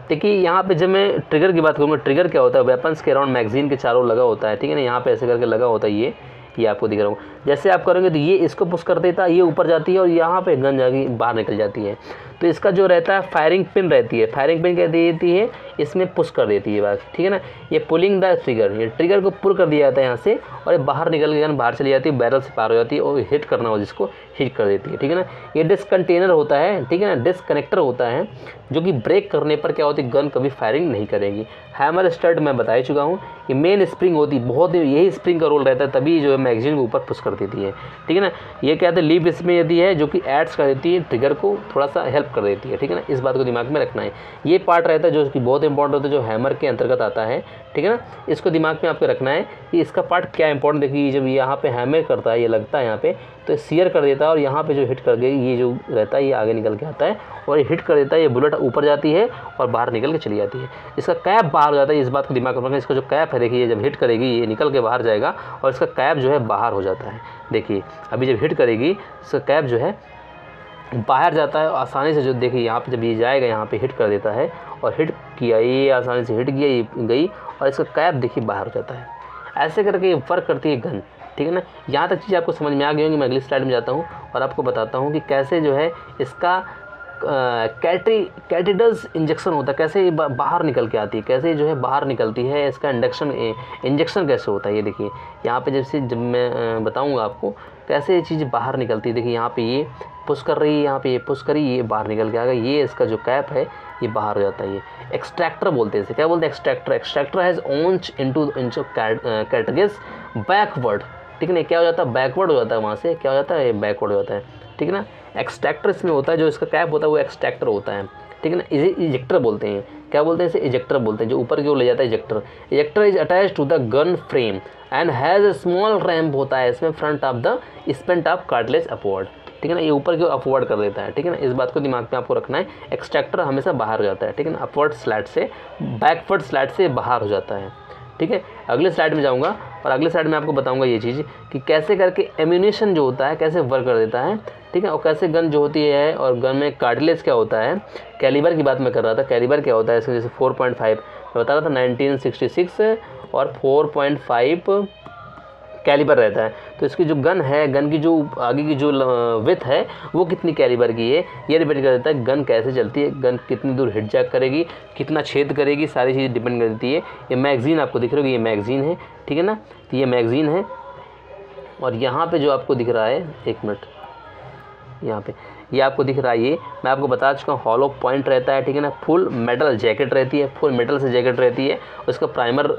देखिए यहाँ पे जब मैं ट्रिगर की बात करूँगा, ट्रिगर क्या होता है, वेपन्स के अराउंड मैगजीन के चारों लगा होता है, ठीक है ना। यहाँ पे ऐसे करके लगा होता है, ये आपको दिख रहा होगा। जैसे आप करोगे तो ये इसको पुश कर देता है, ये ऊपर जाती है और यहाँ पे गन जाके बाहर निकल जाती है। तो इसका जो रहता है फायरिंग पिन रहती है, फायरिंग पिन क्या देती है, इसमें पुश कर देती है बात, ठीक है ना। ये पुलिंग द ट्रिगर, ये ट्रिगर को पुल कर दिया जाता है यहाँ से और ये बाहर निकल के गन बाहर चली जाती है, बैरल से पार हो जाती है और हिट करना हो जिसको हिट कर देती है, ठीक है ना। ये डिस्क कंटेनर होता है, ठीक है ना, डिस्क कनेक्टर होता है जो कि ब्रेक करने पर क्या होती है, गन कभी फायरिंग नहीं करेगी। हैमर स्टड मैं बता ही चुका हूँ, ये मेन स्प्रिंग होती है, बहुत यही स्प्रिंग का रोल रहता है, तभी जो है मैगजीन को ऊपर पुश कर देती है, ठीक है ना। ये क्या है, लीव स्प्रिंग यदि है जो कि एड्स कर देती है, ट्रिगर को थोड़ा सा हेल्प कर देती है, ठीक है ना। इस बात को दिमाग में रखना है। ये पार्ट रहता है जो कि बहुत इंपॉर्टेंट होता है, जो हैमर के अंतर्गत आता है, ठीक है ना। इसको दिमाग में आपको रखना है कि इसका पार्ट क्या इंपॉर्टेंट। देखिए जब यहाँ पे हैमर करता है, ये लगता है यहाँ पे, तो सीयर कर देता है और यहाँ पे जो हिट कर गई, ये जो रहता है ये आगे निकल के आता है और ये हिट कर देता है, ये बुलेट ऊपर जाती है और बाहर निकल के चली जाती है। इसका कैप बाहर हो जाता है, इस बात को दिमाग में रखना। इसका जो कैप है देखिए, जब हिट करेगी ये निकल के बाहर जाएगा और इसका कैप जो है बाहर हो जाता है। देखिए अभी जब हिट करेगी इसका कैप जो है बाहर जाता है आसानी से। जो देखिए यहाँ पे जब ये जाएगा, यहाँ पे हिट कर देता है और हिट किया, ये आसानी से हिट किया, ये गई और इसका कैप देखिए बाहर हो जाता है। ऐसे करके ये वर्क करती है गन, ठीक है ना। यहाँ तक चीज़ आपको समझ में आ गई होंगी। मैं अगली स्लाइड में जाता हूँ और आपको बताता हूँ कि कैसे जो है इसका कैटेडस इंजेक्शन होता है, कैसे ये बाहर निकल के आती है, कैसे जो है बाहर निकलती है, इसका इंजेक्शन कैसे होता है। ये देखिए यहाँ पे जब मैं बताऊँगा आपको कैसे ये चीज़ बाहर निकलती है। देखिए यहाँ पे ये पुश कर रही है, यहाँ पे ये पुश करी, ये बाहर निकल के आ गया, ये इसका जो कैप है ये बाहर हो जाता है। ये एक्सट्रैक्टर बोलते हैं इसे, क्या बोलते हैं, एक्सट्रैक्टर। एक्सट्रैक्टर हैज़ ऑन्च इनटू कैटगेस बैकवर्ड, ठीक है ना। क्या हो जाता है, बैकवर्ड हो जाता है, वहाँ से क्या हो जाता है, बैकवर्ड हो जाता है, ठीक है ना। एक्सट्रैक्टर इसमें होता है, जो इसका कैप होता है वो एक्सट्रैक्टर होता है, ठीक है ना। इसे इजेक्टर बोलते हैं, क्या बोलते हैं इसे, इजेक्टर बोलते हैं, जो ऊपर की ओर ले जाता है ejector. Ejector is attach to the gun frame and has a small ramp होता है इसमें front of the spent of cartilage upward, ठीक है ना। ये ऊपर की ओर अपवर्ड कर देता है, ठीक है ना। इस बात को दिमाग में आपको रखना है। एक्सट्रैक्टर हमेशा बाहर हो जाता है, ठीक है ना, अपवर्ड स्लैट से, बैकवर्ड स्लैट से बाहर हो जाता है, ठीक है। अगले स्लाइड में जाऊंगा और अगले स्लाइड में आपको बताऊंगा ये चीज़ कि कैसे करके एम्यूनेशन जो होता है कैसे वर्क कर देता है, ठीक है, और कैसे गन जो होती है, और गन में कार्टिलेज क्या होता है। कैलिबर की बात मैं कर रहा था, कैलिबर क्या होता है इसका, जैसे 4.5 मैं बता रहा था, 1966 और 4.5 कैलिबर रहता है। तो इसकी जो गन है, गन की जो आगे की जो विथ है वो कितनी कैलिबर की है, ये डिपेंड कर देता है गन कैसे चलती है, गन कितनी दूर हिट जैक करेगी, कितना छेद करेगी, सारी चीज़ें डिपेंड करती है। ये मैगज़ीन आपको दिख रही होगी, ये मैगज़ीन है, ठीक है ना। तो ये मैगज़ीन है और यहाँ पे जो आपको दिख रहा है, एक मिनट, यहाँ पे ये आपको दिख रहा है, ये मैं आपको बता चुका हूँ, हॉलो पॉइंट रहता है, ठीक है ना। फुल मेटल जैकेट रहती है, फुल मेटल से जैकेट रहती है। उसका प्राइमर,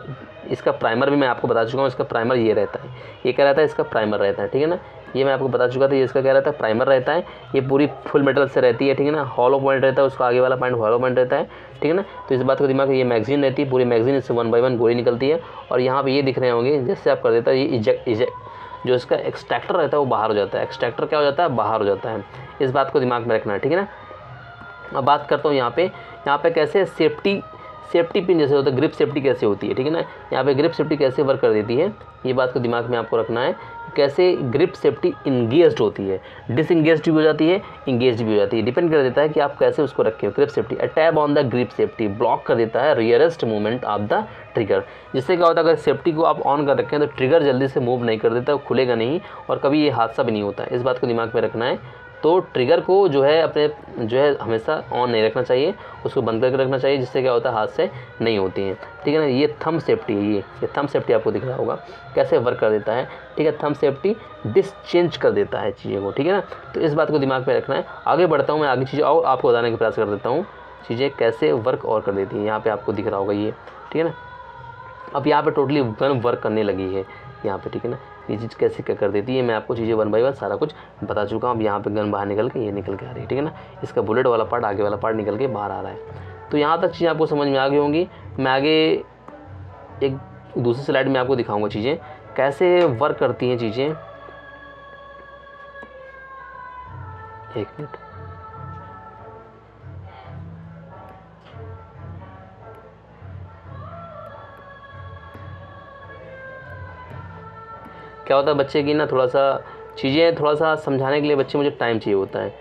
इसका प्राइमर भी मैं आपको बता चुका हूँ, इसका प्राइमर ये रहता है, ये क्या रहता है, इसका प्राइमर रहता है, ठीक है ना। ये मैं आपको बता चुका था, ये इसका क्या रहता है, प्राइमर रहता है। ये पूरी फुल मेटल से रहती है, ठीक है ना। हॉलो पॉइंट रहता है, उसका आगे वाला पॉइंट हॉलो पॉइंट रहता है, ठीक है ना। तो इस बात को दिमाग में, ये मैगज़ीन रहती है, पूरी मैगज़ीन इससे 1 बाय 1 गोली निकलती है। और यहाँ पे ये दिख रहे होंगे, जैसे आप कर देता है, ये जो इसका एक्सट्रैक्टर रहता है वो बाहर हो जाता है। एक्सट्रैक्टर क्या हो जाता है, बाहर हो जाता है। इस बात को दिमाग में रखना है, ठीक है ना। अब बात करता हूँ यहाँ पे कैसे सेफ्टी पिन जैसे होता है, ग्रिप सेफ्टी कैसे होती है, ठीक है ना। यहाँ पे ग्रिप सेफ्टी कैसे वर्क कर देती है, ये बात को दिमाग में आपको रखना है। कैसे ग्रिप सेफ्टी इंगेज्ड होती है, डिसइंगेज्ड भी हो जाती है, इंगेज्ड भी हो जाती है, डिपेंड कर देता है कि आप कैसे उसको रखे हो। Grip safety, a tab on the grip safety block कर देता है rarest movement of the trigger. जिससे क्या होता है, अगर सेफ्टी को आप ऑन कर रखें तो ट्रिगर जल्दी से मूव नहीं कर देता, खुलेगा नहीं और कभी ये हादसा भी नहीं होता है। इस बात को दिमाग में रखना है। तो ट्रिगर को जो है अपने जो है हमेशा ऑन नहीं रखना चाहिए, उसको बंद करके रखना चाहिए, जिससे क्या होता है हादसे नहीं होती हैं, ठीक है ना। ये थंब सेफ्टी है, ये थंब सेफ्टी आपको दिख रहा होगा कैसे वर्क कर देता है, ठीक है। थंब सेफ्टी डिसचेंज कर देता है चीज़ों को, ठीक है ना। तो इस बात को दिमाग में रखना है। आगे बढ़ता हूँ मैं, आगे चीज़ें और आपको बताने का प्रयास कर देता हूँ, चीज़ें कैसे वर्क और कर देती हैं। यहाँ पर आपको दिख रहा होगा ये, ठीक है ना। अब यहाँ पे टोटली गन वर्क करने लगी है यहाँ पे, ठीक है ना। ये चीज़ कैसे क्या कर देती है, मैं आपको चीज़ें 1 बाय 1 सारा कुछ बता चुका हूँ। अब यहाँ पे गन बाहर निकल के ये निकल के आ रही है, ठीक है ना। इसका बुलेट वाला पार्ट, आगे वाला पार्ट निकल के बाहर आ रहा है। तो यहाँ तक चीज़ें आपको समझ में आ गई होंगी। मैं आगे एक दूसरी स्लाइड में आपको दिखाऊँगा चीज़ें कैसे वर्क करती हैं चीज़ें। एक मिनट, क्या होता है बच्चे की ना थोड़ा सा चीज़ें थोड़ा सा समझाने के लिए बच्चे मुझे टाइम चाहिए होता है।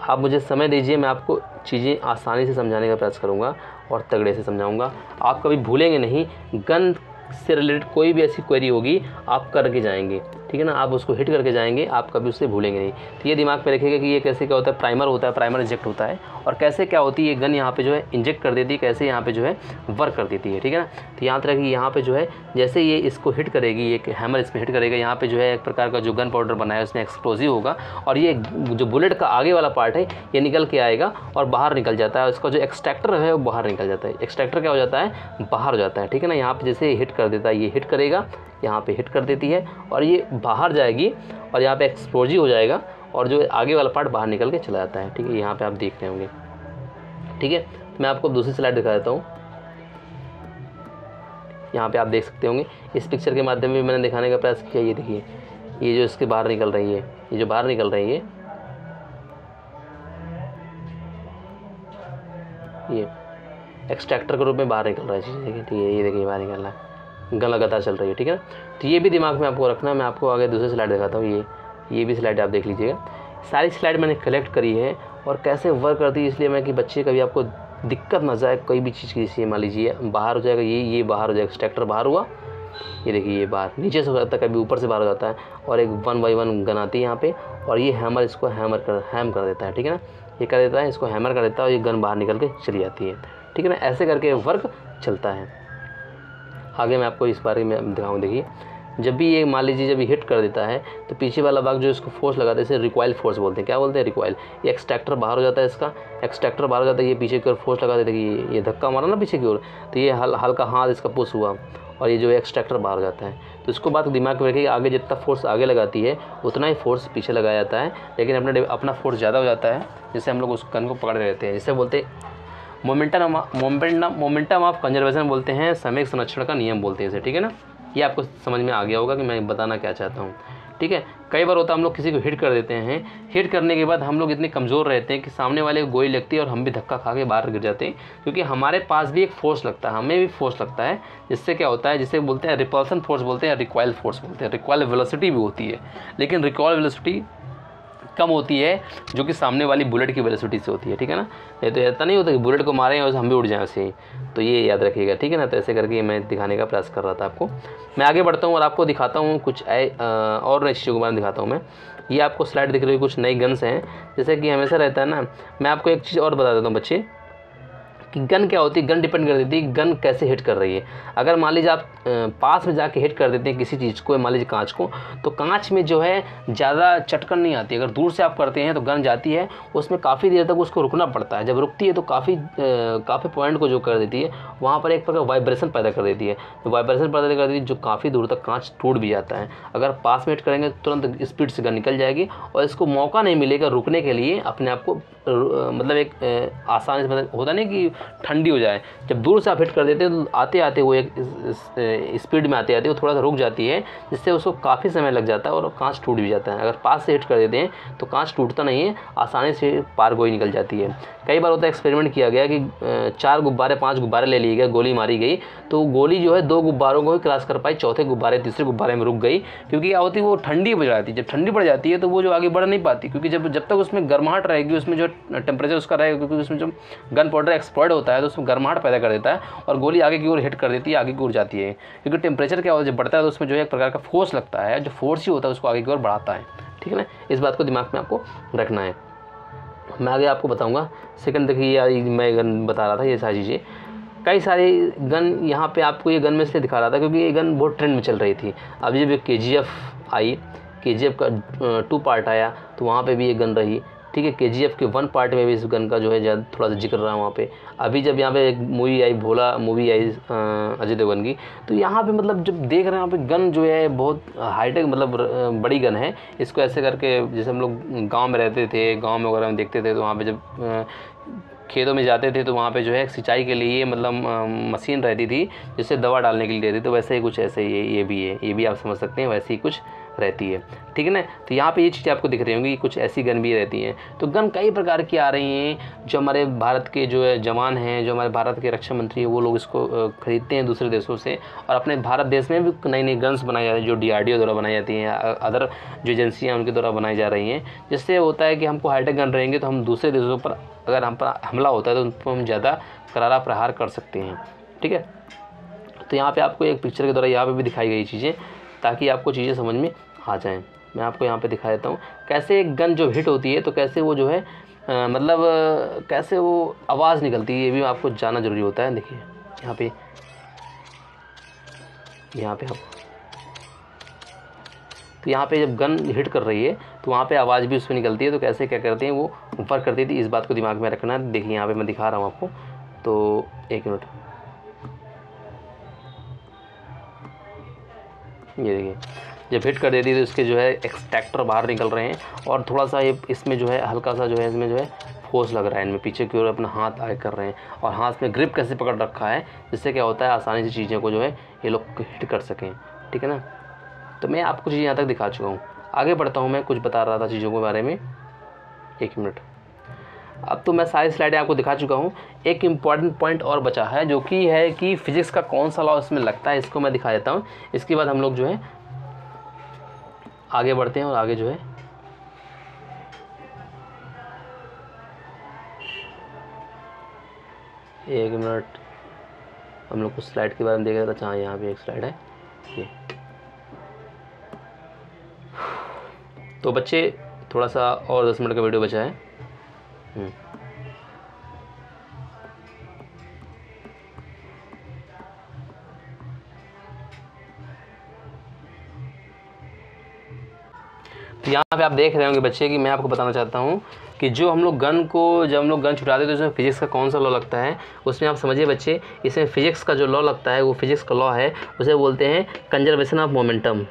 आप मुझे समय दीजिए, मैं आपको चीज़ें आसानी से समझाने का प्रयास करूँगा और तगड़े से समझाऊँगा। आप कभी भूलेंगे नहीं, गन से रिलेटेड कोई भी ऐसी क्वेरी होगी आप करके जाएंगे, ठीक है ना, आप उसको हिट करके जाएंगे, आप कभी उससे भूलेंगे नहीं। तो ये दिमाग में रखिएगा कि ये कैसे क्या होता है, प्राइमर होता है, प्राइमर इंजेक्ट होता है, और कैसे क्या होती है ये गन यहाँ पे जो है इंजेक्ट कर देती है, कैसे यहाँ पे जो है वर्क कर देती है, ठीक है ना। तो यहाँ तरह की यहाँ पे जो है जैसे ये इसको हिट करेगी, एक हैमर इसमें हिट करेगा, यहाँ पे जो है एक प्रकार का जो गन पाउडर बना है उसमें एक्सप्लोजिव होगा, और ये जो बुलेट का आगे वाला पार्ट है ये निकल के आएगा और बाहर निकल जाता है। इसका जो एक्सट्रैक्टर है वो बाहर निकल जाता है, एक्सट्रैक्टर क्या हो जाता है, बाहर हो जाता है, ठीक है ना। यहाँ पे जैसे हिट कर देता है, ये हिट करेगा, यहाँ पे हिट कर देती है और ये बाहर जाएगी और यहाँ पे एक्सप्लोजिव हो जाएगा और जो आगे वाला पार्ट बाहर निकल के चला जाता है, ठीक है। यहाँ पे आप देख रहे होंगे, ठीक है। मैं आपको दूसरी स्लाइड दिखा देता हूँ। यहाँ पे आप देख सकते होंगे, इस पिक्चर के माध्यम में मैंने दिखाने का प्रयास किया। ये देखिए, ये जो इसके बाहर निकल रही है, ये जो बाहर निकल रही है, ये एक्सट्रैक्टर के रूप में बाहर निकल रहा है चीज़, देखिए, ठीक है। ये देखिए बाहर निकल रहा है, गन लगातार चल रही है, ठीक है ना। तो ये भी दिमाग में आपको रखना है। मैं आपको आगे दूसरी स्लाइड दिखाता हूँ। ये भी स्लाइड आप देख लीजिएगा। सारी स्लाइड मैंने कलेक्ट करी है और कैसे वर्क करती है, इसलिए मैं कि बच्चे कभी आपको दिक्कत ना जाए कोई भी चीज़ की। जैसे मान लीजिए बाहर हो जाएगा, ये बाहर हो जाएगा, एक्सट्रैक्टर बाहर हुआ, ये देखिए ये बाहर नीचे से हो जाता है, कभी ऊपर से बाहर हो जाता है, और एक 1 बाई 1 गन आती है यहाँ पे, और ये हैमर इसको हैम कर देता है, ठीक है ना। ये कर देता है, इसको हैमर कर देता है और ये गन बाहर निकल के चली जाती है, ठीक है ना। ऐसे करके वर्क चलता है। आगे मैं आपको इस बारे में दिखाऊँ। देखिए, जब भी ये मान लीजिए जब ये हिट कर देता है तो पीछे वाला भाग जो इसको फोर्स लगाते हैं, इसे रिकॉइल फोर्स बोलते हैं। क्या बोलते हैं? रिकॉइल। ये एक्सट्रैक्टर बाहर हो जाता है, इसका एक्सट्रैक्टर बाहर हो जाता है, ये पीछे की ओर फोर्स लगा देते हैं, ये धक्का मारा ना पीछे की ओर, तो ये हल्का हाथ इसका पुश हुआ और ये जो एक्सट्रैक्टर बाहर हो जाता है। तो इसको बात दिमाग में रखिए, आगे जितना फोर्स आगे लगाती है उतना ही फोर्स पीछे लगाया जाता है, लेकिन अपना फोर्स ज़्यादा हो जाता है, जिससे हम लोग उस गन को पकड़ रहते हैं। जिसे बोलते हैं मोमेंटम ऑफ कंजर्वेशन बोलते हैं, समय संरक्षण का नियम बोलते हैं इसे, ठीक है ना। ये आपको समझ में आ गया होगा कि मैं बताना क्या चाहता हूँ, ठीक है। कई बार होता है हम लोग किसी को हिट कर देते हैं, हिट करने के बाद हम लोग इतने कमज़ोर रहते हैं कि सामने वाले को गोली लगती है और हम भी धक्का खा के बाहर गिर जाते हैं, क्योंकि हमारे पास भी एक फोर्स लगता है, हमें भी फोर्स लगता है। जिससे क्या होता है, जिसे बोलते हैं रिपल्सन फोर्स बोलते हैं, रिकॉइल फोर्स बोलते हैं। रिकॉइल वेलोसिटी भी होती है, लेकिन रिकॉइल वेलोसिटी कम होती है जो कि सामने वाली बुलेट की वेलोसिटी से होती है, ठीक है ना। नहीं तो ऐसा नहीं होता कि बुलेट को मारें और हम भी उड़ जाएं ऐसे ही, तो ये याद रखिएगा, ठीक है ना। तो ऐसे करके मैं दिखाने का प्रयास कर रहा था आपको। मैं आगे बढ़ता हूँ और आपको दिखाता हूँ कुछ और नई चीज़ों के बारे में दिखाता हूँ मैं। ये आपको स्लाइड दिख रही है, कुछ नई गन्स हैं। जैसे कि हमेशा रहता है ना, मैं आपको एक चीज़ और बता देता हूँ बच्चे, कि गन क्या होती है। गन डिपेंड कर देती है गन कैसे हिट कर रही है। अगर मान लीजिए आप पास में जाके हिट कर देते हैं किसी चीज़ को, मान लीजिए कांच को, तो कांच में जो है ज़्यादा चटकन नहीं आती। अगर दूर से आप करते हैं तो गन जाती है, उसमें काफ़ी देर तक उसको रुकना पड़ता है। जब रुकती है तो काफ़ी पॉइंट को जो कर देती है, वहाँ पर एक प्रकार वाइब्रेशन पैदा कर देती है। तो वाइब्रेशन पैदा कर देती है जो काफ़ी दूर तक कांच टूट भी जाता है। अगर पास में हिट करेंगे तो तुरंत स्पीड से गन निकल जाएगी और इसको मौका नहीं मिलेगा रुकने के लिए, अपने आप को मतलब एक आसानी से, मतलब होता नहीं कि ठंडी हो जाए। जब दूर से आप हिट कर देते हैं तो आते आते वो एक स्पीड में आते आते वो थोड़ा सा रुक जाती है, जिससे उसको काफ़ी समय लग जाता है और कांच टूट भी जाता है। अगर पास से हिट कर देते हैं तो कांच टूटता नहीं है, आसानी से पार गोली निकल जाती है। कई बार होता है, एक्सपेरिमेंट किया गया कि 4 गुब्बारे 5 गुब्बारे ले लिए गए, गोली मारी गई, तो गोली जो है 2 गुब्बारों को ही क्रॉस कर पाई, चौथे गुब्बारे तीसरे गुब्बारे में रुक गई। क्योंकि क्या होती है, वो ठंडी हो जाती है। जब ठंडी पड़ जाती है तो वो जो आगे बढ़ नहीं पाती, क्योंकि जब तक उसमें गर्माहट रहेगी, उसमें जो टेम्परेचर उसका रहेगा, क्योंकि उसमें जो गन पाउडर एक्सप्लोड होता है तो उसमें गर्माहट पैदा कर देता है और गोली आगे की ओर हिट कर देती है, आगे की ओर जाती है। क्योंकि टेम्परेचर क्या होता है, जब बढ़ता है तो उसमें जो है एक प्रकार का फोर्स लगता है, जो फोर्स ही होता है उसको आगे की ओर बढ़ाता है, ठीक है ना। इस बात को दिमाग में आपको रखना है। मैं आगे आपको बताऊंगा। सेकंड देखिए, मैं गन बता रहा था, ये सारी चीज़ें, कई सारी गन यहाँ पे आपको ये गन में इसलिए दिखा रहा था क्योंकि ये गन बहुत ट्रेंड में चल रही थी। अभी जब KGF आई, KGF का 2 पार्ट आया तो वहाँ पे भी ये गन रही, ठीक है। KGF के 1 पार्ट में भी इस गन का जो है ज़्यादा थोड़ा सा जिक्र रहा वहाँ पे। अभी जब यहाँ पे एक मूवी आई, भोला मूवी आई अजय देवगन की, तो यहाँ पे मतलब जब देख रहे हैं यहाँ पे गन जो है बहुत हाईटेक, मतलब बड़ी गन है। इसको ऐसे करके, जैसे हम लोग गांव में रहते थे, गांव में वगैरह में देखते थे, तो वहाँ पे जब खेतों में जाते थे तो वहाँ पे जो है सिंचाई के लिए मतलब मशीन रहती थी जिससे दवा डालने के लिए रहती, तो वैसे ही कुछ ऐसे ये भी है, ये भी आप समझ सकते हैं, वैसे ही कुछ रहती है, ठीक है ना। तो यहाँ पे ये चीज़ें आपको दिख रही होंगी, कुछ ऐसी गन भी रहती हैं। तो गन कई प्रकार की आ रही हैं, जो हमारे भारत के जो है जवान हैं, जो हमारे भारत के रक्षा मंत्री हैं, वो लोग इसको ख़रीदते हैं दूसरे देशों से, और अपने भारत देश में भी नई नई गन्स बनाई जा रही है, जो DRDO द्वारा बनाई जाती हैं, अदर जो एजेंसियाँ उनके द्वारा बनाई जा रही हैं, जिससे होता है कि हमको हाईटेक गन रहेंगे तो हम दूसरे देशों पर अगर हम पर हमला होता है तो उन पर हम ज़्यादा करारा प्रहार कर सकते हैं, ठीक है। तो यहाँ पे आपको एक पिक्चर के द्वारा यहाँ पे भी दिखाई गई चीज़ें, ताकि आपको चीज़ें समझ में आ जाएं। मैं आपको यहाँ पे दिखा देता हूँ कैसे एक गन जो हिट होती है तो कैसे वो जो है मतलब कैसे वो आवाज़ निकलती है, ये भी आपको जानना ज़रूरी होता है। देखिए यहाँ पे आप तो यहाँ पे जब गन हिट कर रही है तो वहाँ पे आवाज़ भी उसमें निकलती है, तो कैसे क्या करते हैं वो ऊपर करती थी, इस बात को दिमाग में रखना है। देखिए यहाँ पे मैं दिखा रहा हूँ आपको, तो एक मिनट, ये देखिए जब हिट कर देती है तो इसके जो है एक्सट्रैक्टर बाहर निकल रहे हैं, और थोड़ा सा ये इसमें जो है हल्का सा जो है इसमें जो है फोर्स लग रहा है, इनमें पीछे की ओर अपना हाथ आगे कर रहे हैं, और हाथ में ग्रिप कैसे पकड़ रखा है, जिससे क्या होता है आसानी से चीज़ों को जो है ये लोग हिट कर सकें, ठीक है ना। तो मैं आपको चीज़ यहाँ तक दिखा चुका हूँ, आगे बढ़ता हूँ। मैं कुछ बता रहा था चीज़ों के बारे में, एक मिनट। अब तो मैं सारी स्लाइडें आपको दिखा चुका हूँ, एक इम्पॉर्टेंट पॉइंट और बचा है जो कि है कि फिजिक्स का कौन सा लॉ इसमें लगता है, इसको मैं दिखा देता हूँ। इसके बाद हम लोग जो है आगे बढ़ते हैं, और आगे जो है एक मिनट हम लोग कुछ स्लाइड के बारे में देख रहे थे। अच्छा यहाँ पे एक स्लाइड है ये। तो बच्चे थोड़ा सा और 10 मिनट का वीडियो बचा है। तो यहाँ पे आप देख रहे होंगे बच्चे कि मैं आपको बताना चाहता हूँ कि जो हम लोग गन को जब हम लोग गन छुटाते तो उसमें फिजिक्स का कौन सा लॉ लगता है, उसमें आप समझिए बच्चे, इसमें फिजिक्स का जो लॉ लगता है वो फिजिक्स का लॉ है, उसे बोलते हैं conservation of momentum.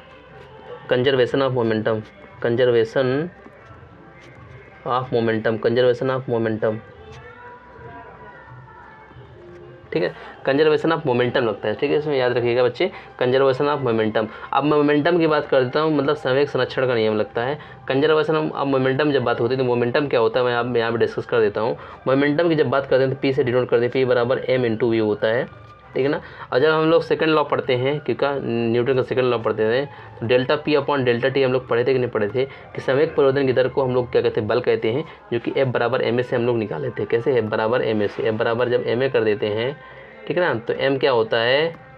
Conservation of momentum, conservation of momentum, conservation of momentum, ठीक है। कंजर्वेशन ऑफ मोमेंटम लगता है, ठीक है, इसमें याद रखिएगा बच्चे, कंजर्वेशन ऑफ मोमेंटम। अब मैं मोमेंटम की बात करता हूँ, मतलब संवेग संरक्षण का नियम लगता है। कंजर्वेशन ऑफ मोमेंटम जब बात होती है तो मोमेंटम क्या होता है मैं आप यहाँ पे डिस्कस कर देता हूँ। मोमेंटम की जब बात करते हैं तो P से डिनोट करते हैं, P बराबर m/v होता है, ठीक है ना। और जब हम लोग सेकंड लॉ पढ़ते हैं, क्योंकि न्यूटन का सेकंड लॉ पढ़ते थे, तो delta P upon delta T हम लोग पढ़े थे कि नहीं पढ़े थे, कि संवेग परिवर्तन की दर को हम लोग क्या कहते हैं, बल कहते हैं, जो कि F बराबर ma से हम लोग निकाले थे। कैसे? F बराबर ma से, F बराबर जब ma कर देते हैं, ठीक है ना, तो m क्या होता है,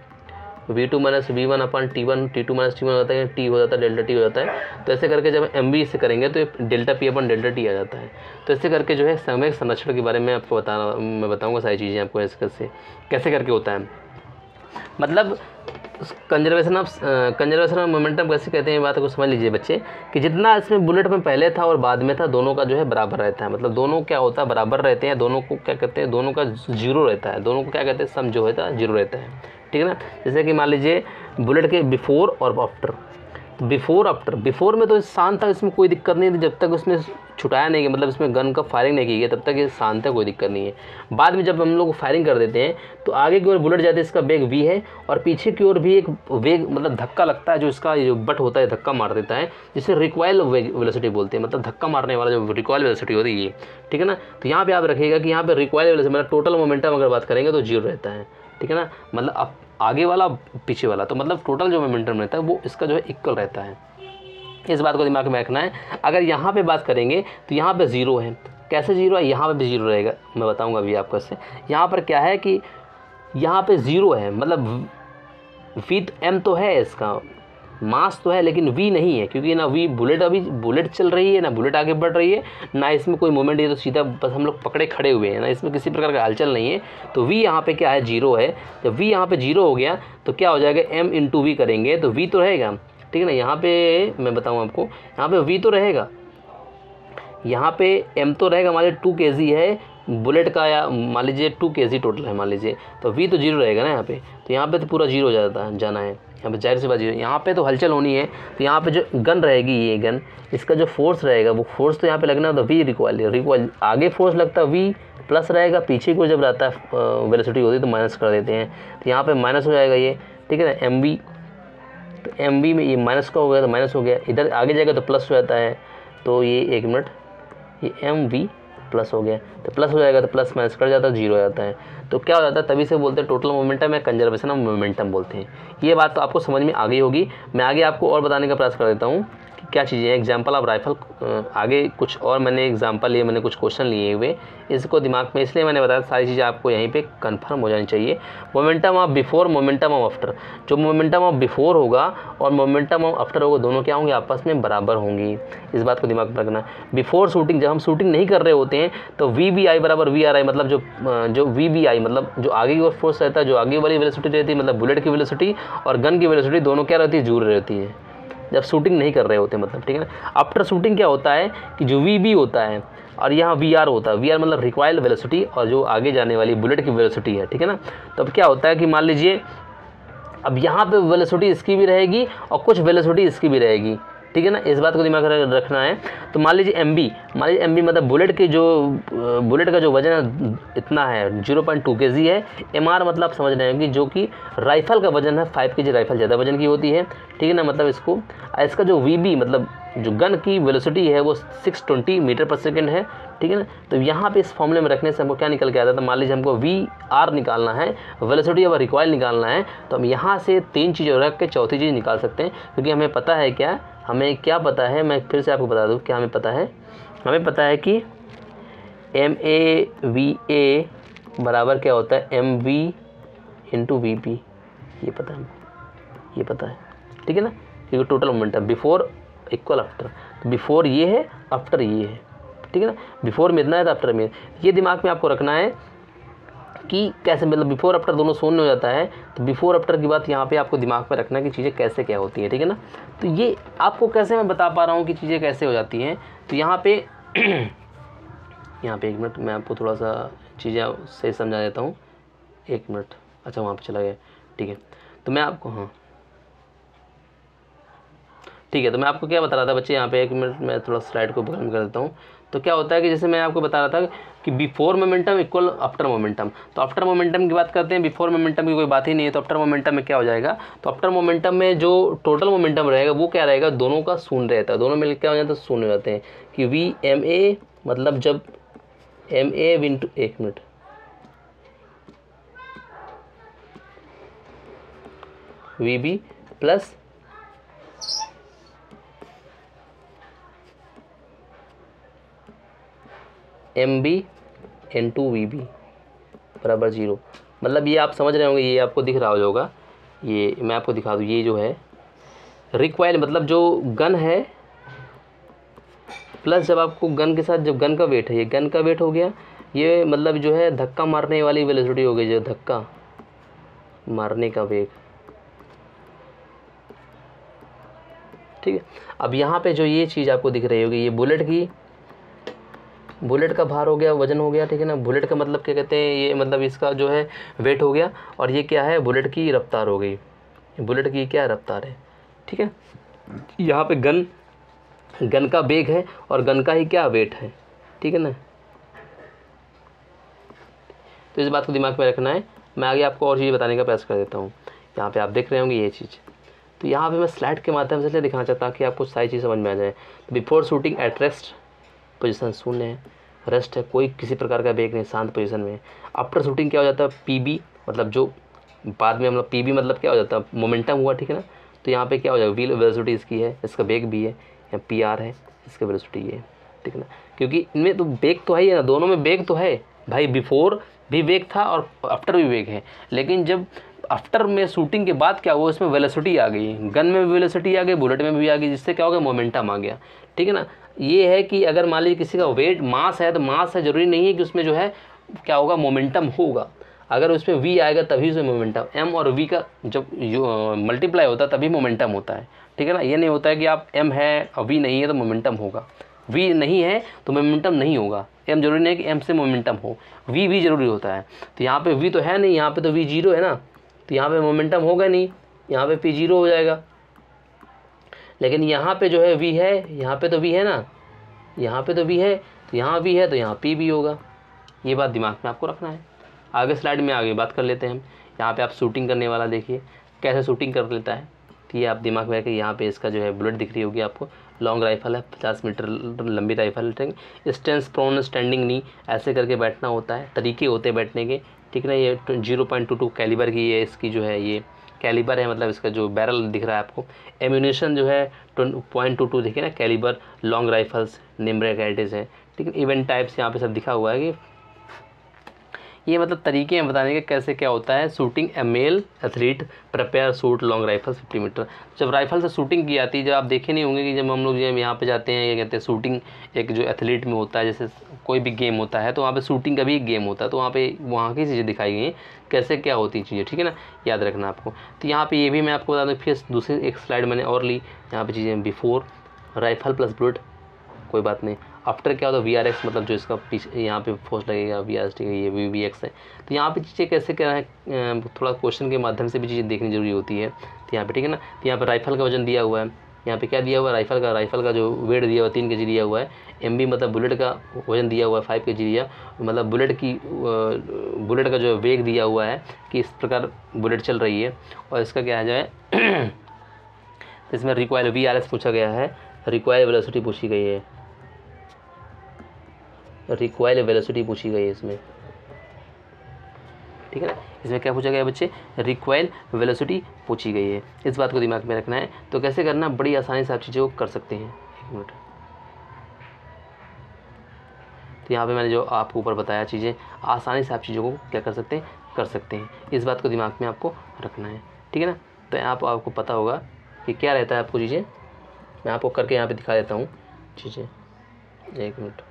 v2 minus v1 upon t1, t2 minus t1 होता है, t हो जाता है, डेल्टा t हो जाता है। तो ऐसे करके जब mv से करेंगे तो delta p upon delta t आ जाता है। तो ऐसे करके जो है संवेग संरक्षण के बारे में आपको मैं बताऊँगा सारी चीज़ें आपको ऐसे कैसे करके होता है। मतलब कंजर्वेशन ऑफ मोमेंटम कैसे कहते हैं, बात को समझ लीजिए बच्चे, कि जितना इसमें बुलेट में पहले था और बाद में था, दोनों का जो है बराबर रहता है। मतलब दोनों क्या होता है, बराबर रहते हैं, दोनों को क्या कहते हैं, दोनों का जीरो रहता है, दोनों को क्या कहते हैं, सम जो होता है जीरो रहता है, ठीक है ना। जैसे कि मान लीजिए बुलेट के बिफोर और आफ्टर, बिफोर में तो शांत था, इसमें कोई दिक्कत नहीं थी जब तक उसने छुटाया नहीं, मतलब इसमें गन का फायरिंग नहीं की गई तब तक ये शांत है, कोई दिक्कत नहीं है। बाद में जब हम लोग फायरिंग कर देते हैं तो आगे की ओर बुलेट जाती है, इसका वेग v है, और पीछे की ओर भी एक वेग मतलब धक्का लगता है, जो इसका जो बट होता है धक्का मार देता है, जिसे रिकॉइल वेलोसिटी बोलते हैं। मतलब धक्का मारने वाला जो रिकॉइल वेलोसिटी होती है ये, ठीक है ना। तो यहाँ पे आप रखिएगा कि यहाँ पे रिकॉइल वेलोसिटी मतलब टोटल मोमेंटम अगर बात करेंगे तो जीरो रहता है, ठीक है ना। मतलब अब आगे वाला पीछे वाला, तो मतलब टोटल जो मोमेंटम रहता है वो इसका जो है इक्वल रहता है। इस बात को दिमाग में रखना है। अगर यहाँ पे बात करेंगे तो यहाँ पे ज़ीरो है, कैसे ज़ीरो है, यहाँ पे भी ज़ीरो रहेगा, मैं बताऊँगा अभी आपको इससे। यहाँ पर क्या है कि यहाँ पे ज़ीरो है, मतलब v m तो है, इसका मास तो है, लेकिन v नहीं है, क्योंकि ना v बुलेट, अभी बुलेट चल रही है, ना बुलेट आगे बढ़ रही है, ना इसमें कोई मोमेंट है, तो सीधा बस हम लोग पकड़े खड़े हुए हैं, ना इसमें किसी प्रकार का हलचल नहीं है। तो v यहाँ पे क्या है, जीरो है। जब v यहाँ पे जीरो हो गया तो क्या हो जाएगा, m इंटू वी करेंगे तो v तो रहेगा, ठीक है ना। यहाँ पे मैं बताऊँ आपको, यहाँ पे v तो रहेगा, यहाँ पे m तो रहेगा, हमारे 2 kg है, बुलेट का या मान लीजिए 2 kg टोटल है मान लीजिए, तो वी तो 0 रहेगा ना यहाँ पे, तो यहाँ पे तो पूरा 0 हो जाता है, जाना है यहाँ पे, जाहिर सी बात 0। यहाँ पे तो हलचल होनी है, तो यहाँ पे जो गन रहेगी, ये गन, इसका जो फोर्स रहेगा वो फोर्स तो यहाँ पे लगना है, तो वी रिकॉइल आगे फोर्स लगता है वी प्लस रहेगा, पीछे को जब रहता है वेलोसिटी होती है तो माइनस कर देते हैं, तो यहाँ पे माइनस हो जाएगा ये, ठीक है ना, एम वी, तो एम वी में ये माइनस का हो गया तो माइनस हो गया, इधर आगे जाएगा तो प्लस हो जाता है, तो ये 1 मिनट, ये एम वी प्लस हो गया, तो प्लस हो जाएगा तो प्लस माइनस कर जाता है, 0 हो जाता है, तो क्या हो जाता है, तभी से बोलते हैं टोटल मोमेंटम या कंजर्वेशन ऑफ मोमेंटम बोलते हैं। ये बात तो आपको समझ में आ गई होगी। मैं आगे आपको और बताने का प्रयास कर देता हूँ कि क्या चीज़ें हैं। एग्जाम्पल ऑफ राइफल, आगे कुछ और मैंने एग्जाम्पल लिए, मैंने कुछ क्वेश्चन लिए हुए, इसको दिमाग में इसलिए मैंने बताया, सारी चीज़ें आपको यहीं पे कंफर्म हो जानी चाहिए। Momentum of before, momentum of after, जो मोमेंटम ऑफ बिफोर होगा और मोमेंटम ऑफ आफ्टर होगा, दोनों क्या होंगे, आपस में बराबर होंगी, इस बात को दिमाग में रखना। बिफोर शूटिंग, जब हम शूटिंग नहीं कर रहे होते हैं तो VBI बराबर VRI, मतलब जो VBI मतलब जो आगे की ओर फोर्स रहता है, जो आगे वाली वेलोसिटी रहती है, मतलब बुलेट की वेलोसिटी और गन की वेलोसिटी दोनों क्या रहती है, जुड़ रहती है, जब शूटिंग नहीं कर रहे होते, मतलब, ठीक है ना। आफ्टर शूटिंग क्या होता है कि जो VB होता है और यहाँ VR होता है, VR मतलब रिक्वायर्ड वेलोसिटी और जो आगे जाने वाली बुलेट की वेलोसिटी है, ठीक है ना। तो अब क्या होता है कि मान लीजिए अब यहाँ पे वेलोसिटी इसकी भी रहेगी और कुछ वेलोसिटी इसकी भी रहेगी, ठीक है ना, इस बात को दिमाग में रखना है। तो मान लीजिए MB मतलब बुलेट का जो वजन है इतना है, 0.2 kg है। MR मतलब आप समझ रहे हैं कि जो कि राइफल का वजन है 5 kg, राइफल ज़्यादा वजन की होती है, ठीक है ना, मतलब इसका जो VB मतलब जो गन की वेलोसिटी है वो 620 मीटर पर सेकेंड है, ठीक है ना। तो यहाँ पे इस फॉर्मूले में रखने से हमको क्या निकल के आता है, तो मान लीजिए हमको VR निकालना है, वेलोसिटी और रिकॉइल निकालना है, तो हम यहाँ से 3 चीज़ें रख के चौथी चीज़ निकाल सकते हैं, क्योंकि हमें पता है हमें क्या पता है, मैं फिर से आपको बता दूं क्या हमें पता है कि MAVA बराबर क्या होता है, MV इंटू VP, ये पता है, ठीक है ना, क्योंकि total momentum before equal after, तो बिफोर ये है, आफ्टर ये है, ठीक है ना, बिफोर में इतना है तो आफ्टर में, ये दिमाग में आपको रखना है कि कैसे, मतलब बिफोर आफ्टर दोनों शून्य हो जाता है, तो बिफोर आफ्टर की बात यहाँ पे आपको दिमाग में रखना है कि चीज़ें कैसे क्या होती हैं, ठीक है ना। तो ये आपको कैसे मैं बता पा रहा हूँ कि चीज़ें कैसे हो जाती हैं, तो यहाँ पे 1 मिनट मैं आपको थोड़ा सा चीज़ें सही समझा देता हूँ, 1 मिनट, अच्छा वहाँ पर चला गया, ठीक है, तो मैं आपको ठीक है, तो मैं आपको क्या बता रहा था बच्चे, यहाँ पे 1 मिनट मैं थोड़ा स्लाइड को बंद कर देता हूँ। तो क्या होता है कि जैसे मैं आपको बता रहा था कि before momentum equal after momentum, तो आफ्टर मोमेंटम की बात करते हैं, बिफोर मोमेंटम की कोई बात ही नहीं है, तो आफ्टर मोमेंटम में क्या हो जाएगा, तो आफ्टर मोमेंटम में जो टोटल मोमेंटम रहेगा वो क्या रहेगा, दोनों का शून्य रहता है, दोनों मिलकर क्या हो जाता है, शून्य हो जाते हैं, कि VMA मतलब जब MA into 1 minute VB plus MB into VB बराबर 0, मतलब ये आप समझ रहे होंगे, ये आपको दिख रहा होगा, ये मैं आपको दिखा दूँ, ये जो है रिक्वाइल मतलब जो गन है प्लस जब आपको गन के साथ जब गन का वेट है, ये गन का वेट हो गया, ये मतलब जो है धक्का मारने वाली वेलोसिटी हो गई, जो धक्का मारने का वेग, ठीक है। अब यहाँ पे जो ये चीज़ आपको दिख रही होगी, ये बुलेट का भार हो गया, वजन हो गया, ठीक है ना, बुलेट का मतलब क्या कहते हैं, ये मतलब इसका जो है वेट हो गया, और ये क्या है, बुलेट की रफ्तार हो गई, बुलेट की क्या रफ्तार है, ठीक है। यहाँ पे गन का वेग है और गन का ही क्या वेट है, ठीक है ना। तो इस बात को दिमाग में रखना है। मैं आगे आपको और चीज़ बताने का प्रयास कर देता हूँ। यहाँ पे आप देख रहे होंगे ये चीज़, तो यहाँ पे मैं स्लाइड के माध्यम से इसलिए दिखाना चाहता हूँ कि आपको सारी चीज़ समझ में आ जाए। तो before shooting at rest, position शून्य है, रेस्ट है, कोई किसी प्रकार का वेग नहीं, शांत पोजीशन में है। आफ्टर शूटिंग क्या हो जाता है, PB मतलब जो बाद में मतलब PB मतलब क्या हो जाता है, मोमेंटम हुआ, ठीक है ना। तो यहाँ पे क्या हो जाएगा, व्हील वेलोसिटी इसकी है, इसका वेग भी है, या PR है, इसका वेलोसिटी ये है, ठीक है ना। क्योंकि इनमें तो वेग तो है ही ना, दोनों में वेग तो है भाई, बिफोर भी वेग था और आफ्टर भी वेग है, लेकिन जब आफ्टर में शूटिंग के बाद क्या हुआ, उसमें वेलोसिटी आ गई, गन में भी वेलोसिटी आ गई, बुलेट में भी आ गई, जिससे क्या हो गया, मोमेंटम आ गया, ठीक है ना। ये है कि अगर मान लीजिए किसी का वेट मास है, तो मास है, ज़रूरी नहीं है कि उसमें जो है क्या होगा, मोमेंटम होगा। अगर उसमें V आएगा तभी उसमें मोमेंटम, M और V का जब मल्टीप्लाई होता है तभी मोमेंटम होता है, ठीक है ना। ये नहीं होता है कि आप M है और V नहीं है तो मोमेंटम होगा, v नहीं है तो मोमेंटम नहीं होगा। m जरूरी नहीं है कि m से मोमेंटम हो, v भी जरूरी होता है। तो यहाँ पे v तो है नहीं, यहाँ पे तो v जीरो है ना, तो यहाँ पे मोमेंटम होगा नहीं, यहाँ पे p जीरो हो जाएगा। लेकिन यहाँ पे जो है v है, यहाँ पे तो v है ना, यहाँ पे तो v है, तो यहाँ v है तो यहाँ p भी होगा। ये बात दिमाग में आपको रखना है। आगे स्लाइड में आगे बात कर लेते हैं हम। यहाँ पे आप शूटिंग करने वाला देखिए कैसे शूटिंग कर लेता है। तो ये आप दिमाग में रखिए। यहाँ पे इसका जो है बुलेट दिख रही होगी आपको, लॉन्ग राइफल है, 50 मीटर लंबी राइफल है। स्टेंस प्रोन स्टैंडिंग नी, ऐसे करके बैठना होता है, तरीके होते हैं बैठने के, ठीक है ना। ये 0.22 कैलिबर की ये इसकी जो है ये कैलिबर है, मतलब इसका जो बैरल दिख रहा है आपको। एम्यूनेशन जो है 0.22 देखिए ना, कैलिबर, लॉन्ग राइफल्स, निम्ब्रेक एडिस है, ठीक है। इवेंट टाइप्स यहाँ पे सब दिखा हुआ है कि ये मतलब तरीके हैं बताने के कैसे क्या होता है। Shooting a male athlete prepare shoot long rifle 50 metre. जब राइफल से शूटिंग की जाती है, जब आप देखे नहीं होंगे कि जब हम लोग जब यहाँ पे जाते हैं, ये कहते हैं शूटिंग एक जो एथलीट में होता है, जैसे कोई भी गेम होता है तो वहाँ पे शूटिंग का भी एक गेम होता है, तो वहाँ की चीज़ें दिखाई गई हैं कैसे क्या होती हैं चीज़ें, ठीक है ना, याद रखना आपको। तो यहाँ पर ये भी मैं आपको बता दूँ, फिर दूसरी एक स्लाइड मैंने और ली, यहाँ पर चीज़ें बिफोर राइफल प्लस बुलेट, कोई बात नहीं। आफ्टर क्या होता है VRX, मतलब जो इसका पीछे यहाँ पे फोर्स लगेगा VRX, ठीक है, ये VVX है। तो यहाँ पे चीज़ें कैसे क्या है, थोड़ा क्वेश्चन के माध्यम से भी चीज़ें देखनी जरूरी होती है। तो यहाँ पे ठीक है ना, तो यहाँ पे राइफल का वजन दिया हुआ है, यहाँ पे क्या दिया हुआ है, राइफल का जो वेट दिया हुआ है 3 kg दिया हुआ है। MB मतलब बुलेट का वजन दिया हुआ है 5 kg दिया, मतलब बुलेट का जो वेग दिया हुआ है कि इस प्रकार बुलेट चल रही है। और इसका क्या है जो है इसमें रिक्वायर्ड VRS पूछा गया है, रिक्वायर्ड वेलोसिटी पूछी गई है, रिक्वायर्ड वेलोसिटी पूछी गई है इसमें, ठीक है ना। इसमें क्या पूछा गया है बच्चे, रिक्वायर्ड वेलोसिटी पूछी गई है। इस बात को दिमाग में रखना है। तो कैसे करना, बड़ी आसानी से आप चीज़ों को कर सकते हैं। 1 मिनट। तो यहाँ पे मैंने जो आपको ऊपर बताया चीज़ें, आसानी से आप चीज़ों को क्या कर सकते हैं। इस बात को दिमाग में आपको रखना है, ठीक है ना। तो यहाँ पर आपको पता होगा कि क्या रहता है आपको चीज़ें, मैं आपको करके यहाँ पे दिखा देता हूँ चीज़ें। 1 मिनट।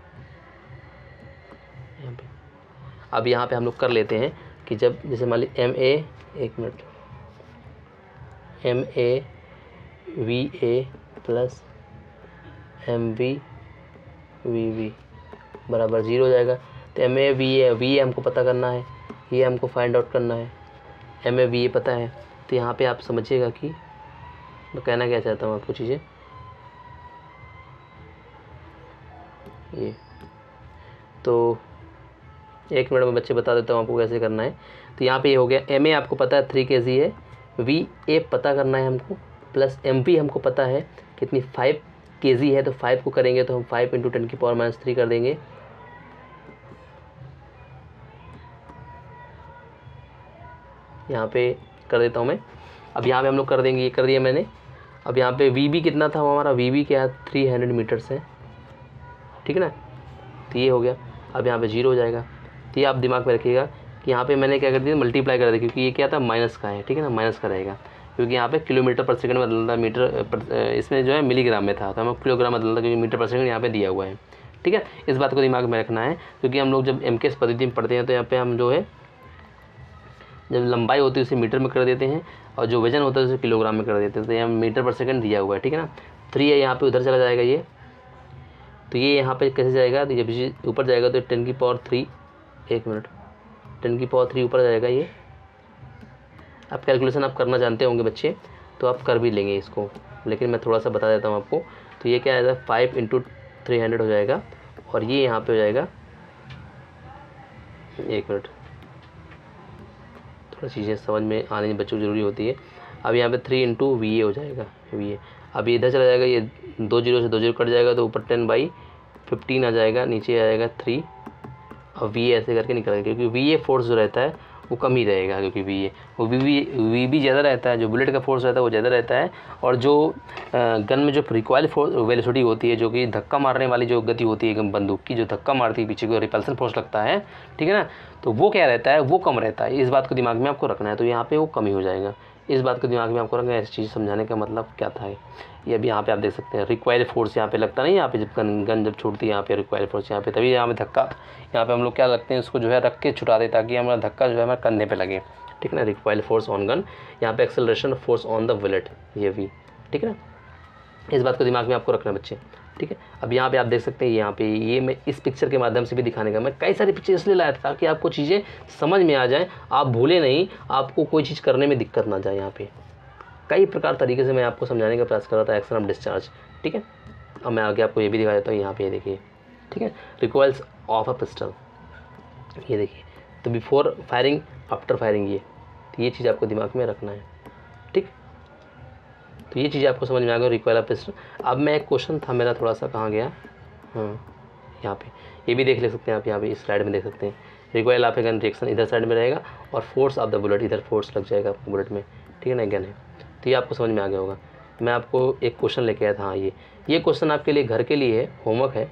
यहाँ पे अब यहाँ पे हम लोग कर लेते हैं कि जब जैसे मान ली एक मिनट MAVA प्लस MVVV बराबर 0 हो जाएगा। तो MAVA हमको पता करना है, ये हमको फाइंड आउट करना है। MAVA पता है, तो यहाँ पे आप समझिएगा कि मैं कहना क्या चाहता हूँ आपको चीज़ें। ये तो 1 मिनट में बच्चे बता देता हूँ आपको कैसे करना है। तो यहाँ पे ये हो गया, MA आपको पता है 3 kg है, VA पता करना है हमको, प्लस MV हमको पता है कितनी 5 kg है। तो 5 को करेंगे तो हम 5 × 10⁻³ कर देंगे। यहाँ पे कर देता हूँ मैं। अब यहाँ पे हम लोग कर देंगे, ये कर दिया मैंने। अब यहाँ पे VB कितना था हमारा, VB क्या 300 मीटर्स है, ठीक है ना। तो ये हो गया। अब यहाँ पे 0 हो जाएगा। तो ये आप दिमाग में रखिएगा कि यहाँ पे मैंने क्या कर दिया, मल्टीप्लाई कर दिया, क्योंकि ये क्या था माइनस का है, ठीक है ना, माइनस का रहेगा, क्योंकि यहाँ पे किलोमीटर पर सेकंड बदलता, इसमें जो है मिलीग्राम में था, तो हमें किलोग्राम बदलता, क्योंकि मीटर पर सेकंड यहाँ पे दिया हुआ है, ठीक है। इस बात को दिमाग में रखना है, क्योंकि हम लोग जब MKS पद्धति में पढ़ते हैं तो यहाँ पे हम जो है जब लंबाई होती है उसे मीटर में कर देते हैं, और जो वजन होता है उसे किलोग्राम में कर देते हैं। तो यहाँ मीटर पर सेकंड दिया हुआ है, ठीक है ना। 3 है यहाँ पे, उधर चला जाएगा ये, तो ये यहाँ पे कैसे जाएगा, तो जब ऊपर जाएगा तो 10⁻3, 1 मिनट, 10⁻3 ऊपर जाएगा ये। आप कैलकुलेशन आप करना जानते होंगे बच्चे, तो आप कर भी लेंगे इसको, लेकिन मैं थोड़ा सा बता देता हूँ आपको। तो ये क्या आएगा, 5 × 300 हो जाएगा, और ये यहाँ पे हो जाएगा, 1 मिनट, थोड़ा चीज़ें समझ में आने बच्चों को ज़रूरी होती है। अब यहाँ पे 3 × VA हो जाएगा, VA। अब ये इधर चला जाएगा, ये 2 0 से 2 0 कट जाएगा, तो ऊपर 10/15 आ जाएगा, नीचे आ जाएगा 3, और VA ऐसे करके निकलेगा, क्योंकि VA फोर्स जो रहता है वो कम ही रहेगा, क्योंकि VB ज़्यादा रहता है, जो बुलेट का फोर्स रहता है वो ज़्यादा रहता है। और जो गन में जो रिक्वायर्ड फोर्स वेलोसिटी होती है, जो कि धक्का मारने वाली जो गति होती है बंदूक की, जो धक्का मारती है पीछे को, रिपल्सन फोर्स लगता है, ठीक है ना, तो वो क्या रहता है, वो कम रहता है। इस बात को दिमाग में आपको रखना है। तो यहाँ पे वो कम ही हो जाएगा, इस बात को दिमाग में आपको रखना है। ऐसी चीज़ समझाने का मतलब क्या था ये अभी यहाँ पे आप देख सकते हैं, रिक्वायर्ड फोर्स यहाँ पे लगता नहीं, यहाँ पे जब गन जब छूटती है यहाँ पे रिक्वायर्ड फोर्स यहाँ पे, तभी यहाँ पे धक्का, यहाँ पे हम लोग क्या लगते हैं, उसको जो है रख के छुटा दे, ताकि हमारा धक्का जो है हमारे कंधे पे लगे, ठीक है ना। रिक्वायर्ड फोर्स ऑन गन, यहाँ पे acceleration force on the bullet, ये भी, ठीक है ना। इस बात को दिमाग में आपको रखना बच्चे, ठीक है। अब यहाँ पे आप देख सकते हैं, यहाँ पे ये मैं इस पिक्चर के माध्यम से भी दिखाने का, मैं कई सारी पिक्चर इसलिए लाया था ताकि आपको चीज़ें समझ में आ जाएं, आप भूले नहीं, आपको कोई चीज़ करने में दिक्कत ना जाए। यहाँ पे कई प्रकार तरीके से मैं आपको समझाने का प्रयास कर रहा था, एक्शन ऑफ डिस्चार्ज, ठीक है। अब मैं आगे आपको ये भी दिखा देता हूँ, यहाँ पे देखिए, ठीक है, रिकॉइल्स ऑफ अ पिस्टल, ये देखिए, तो बिफोर फायरिंग, आफ्टर फायरिंग, ये तो ये चीज़ आपको दिमाग में रखना है, ठीक। तो ये चीज़ आपको समझ में आ गया, रिकॉइल ऑफ पिस्टल। अब मैं एक क्वेश्चन था मेरा, थोड़ा सा कहाँ गया, हाँ यहाँ पे, ये भी देख ले सकते हैं आप, यहाँ पे इस स्लाइड में देख सकते हैं, recoil of a gun reaction इधर साइड में रहेगा और फोर्स ऑफ द बुलेट, इधर फोर्स लग जाएगा आपको बुलेट में, ठीक है ना, गन है। तो ये आपको समझ में आ गया होगा। मैं आपको एक क्वेश्चन लेके आया था, हाँ ये क्वेश्चन आपके लिए घर के लिए है, होमवर्क है,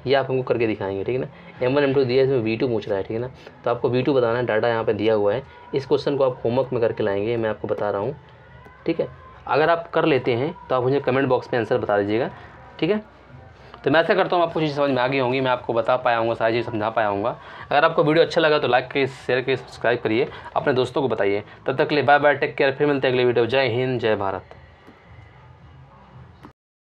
ये आप हमको करके दिखाएंगे, ठीक है ना। M1 M2 दिया है, इसमें V2 पूछ रहा है, ठीक है ना, तो आपको V2 बताना है, डाटा यहाँ पे दिया हुआ है, इस क्वेश्चन को आप होमवर्क में करके लाएंगे, मैं आपको बता रहा हूँ, ठीक है। अगर आप कर लेते हैं तो आप मुझे कमेंट बॉक्स में आंसर बता दीजिएगा, ठीक है। तो मैं ऐसा करता हूँ, आपको चीज़ समझ में आ गई होंगी, मैं आपको बता पाया हूँ, सारी चीज़ समझा पाया हूँ। अगर आपको वीडियो अच्छा लगा तो लाइक करिए, शेयर करिए, सब्सक्राइब करिए, अपने दोस्तों को बताइए। तब तक के लिए बाय बाय, टेक केयर, फिर मिलते हैं अगले वीडियो। जय हिंद, जय भारत।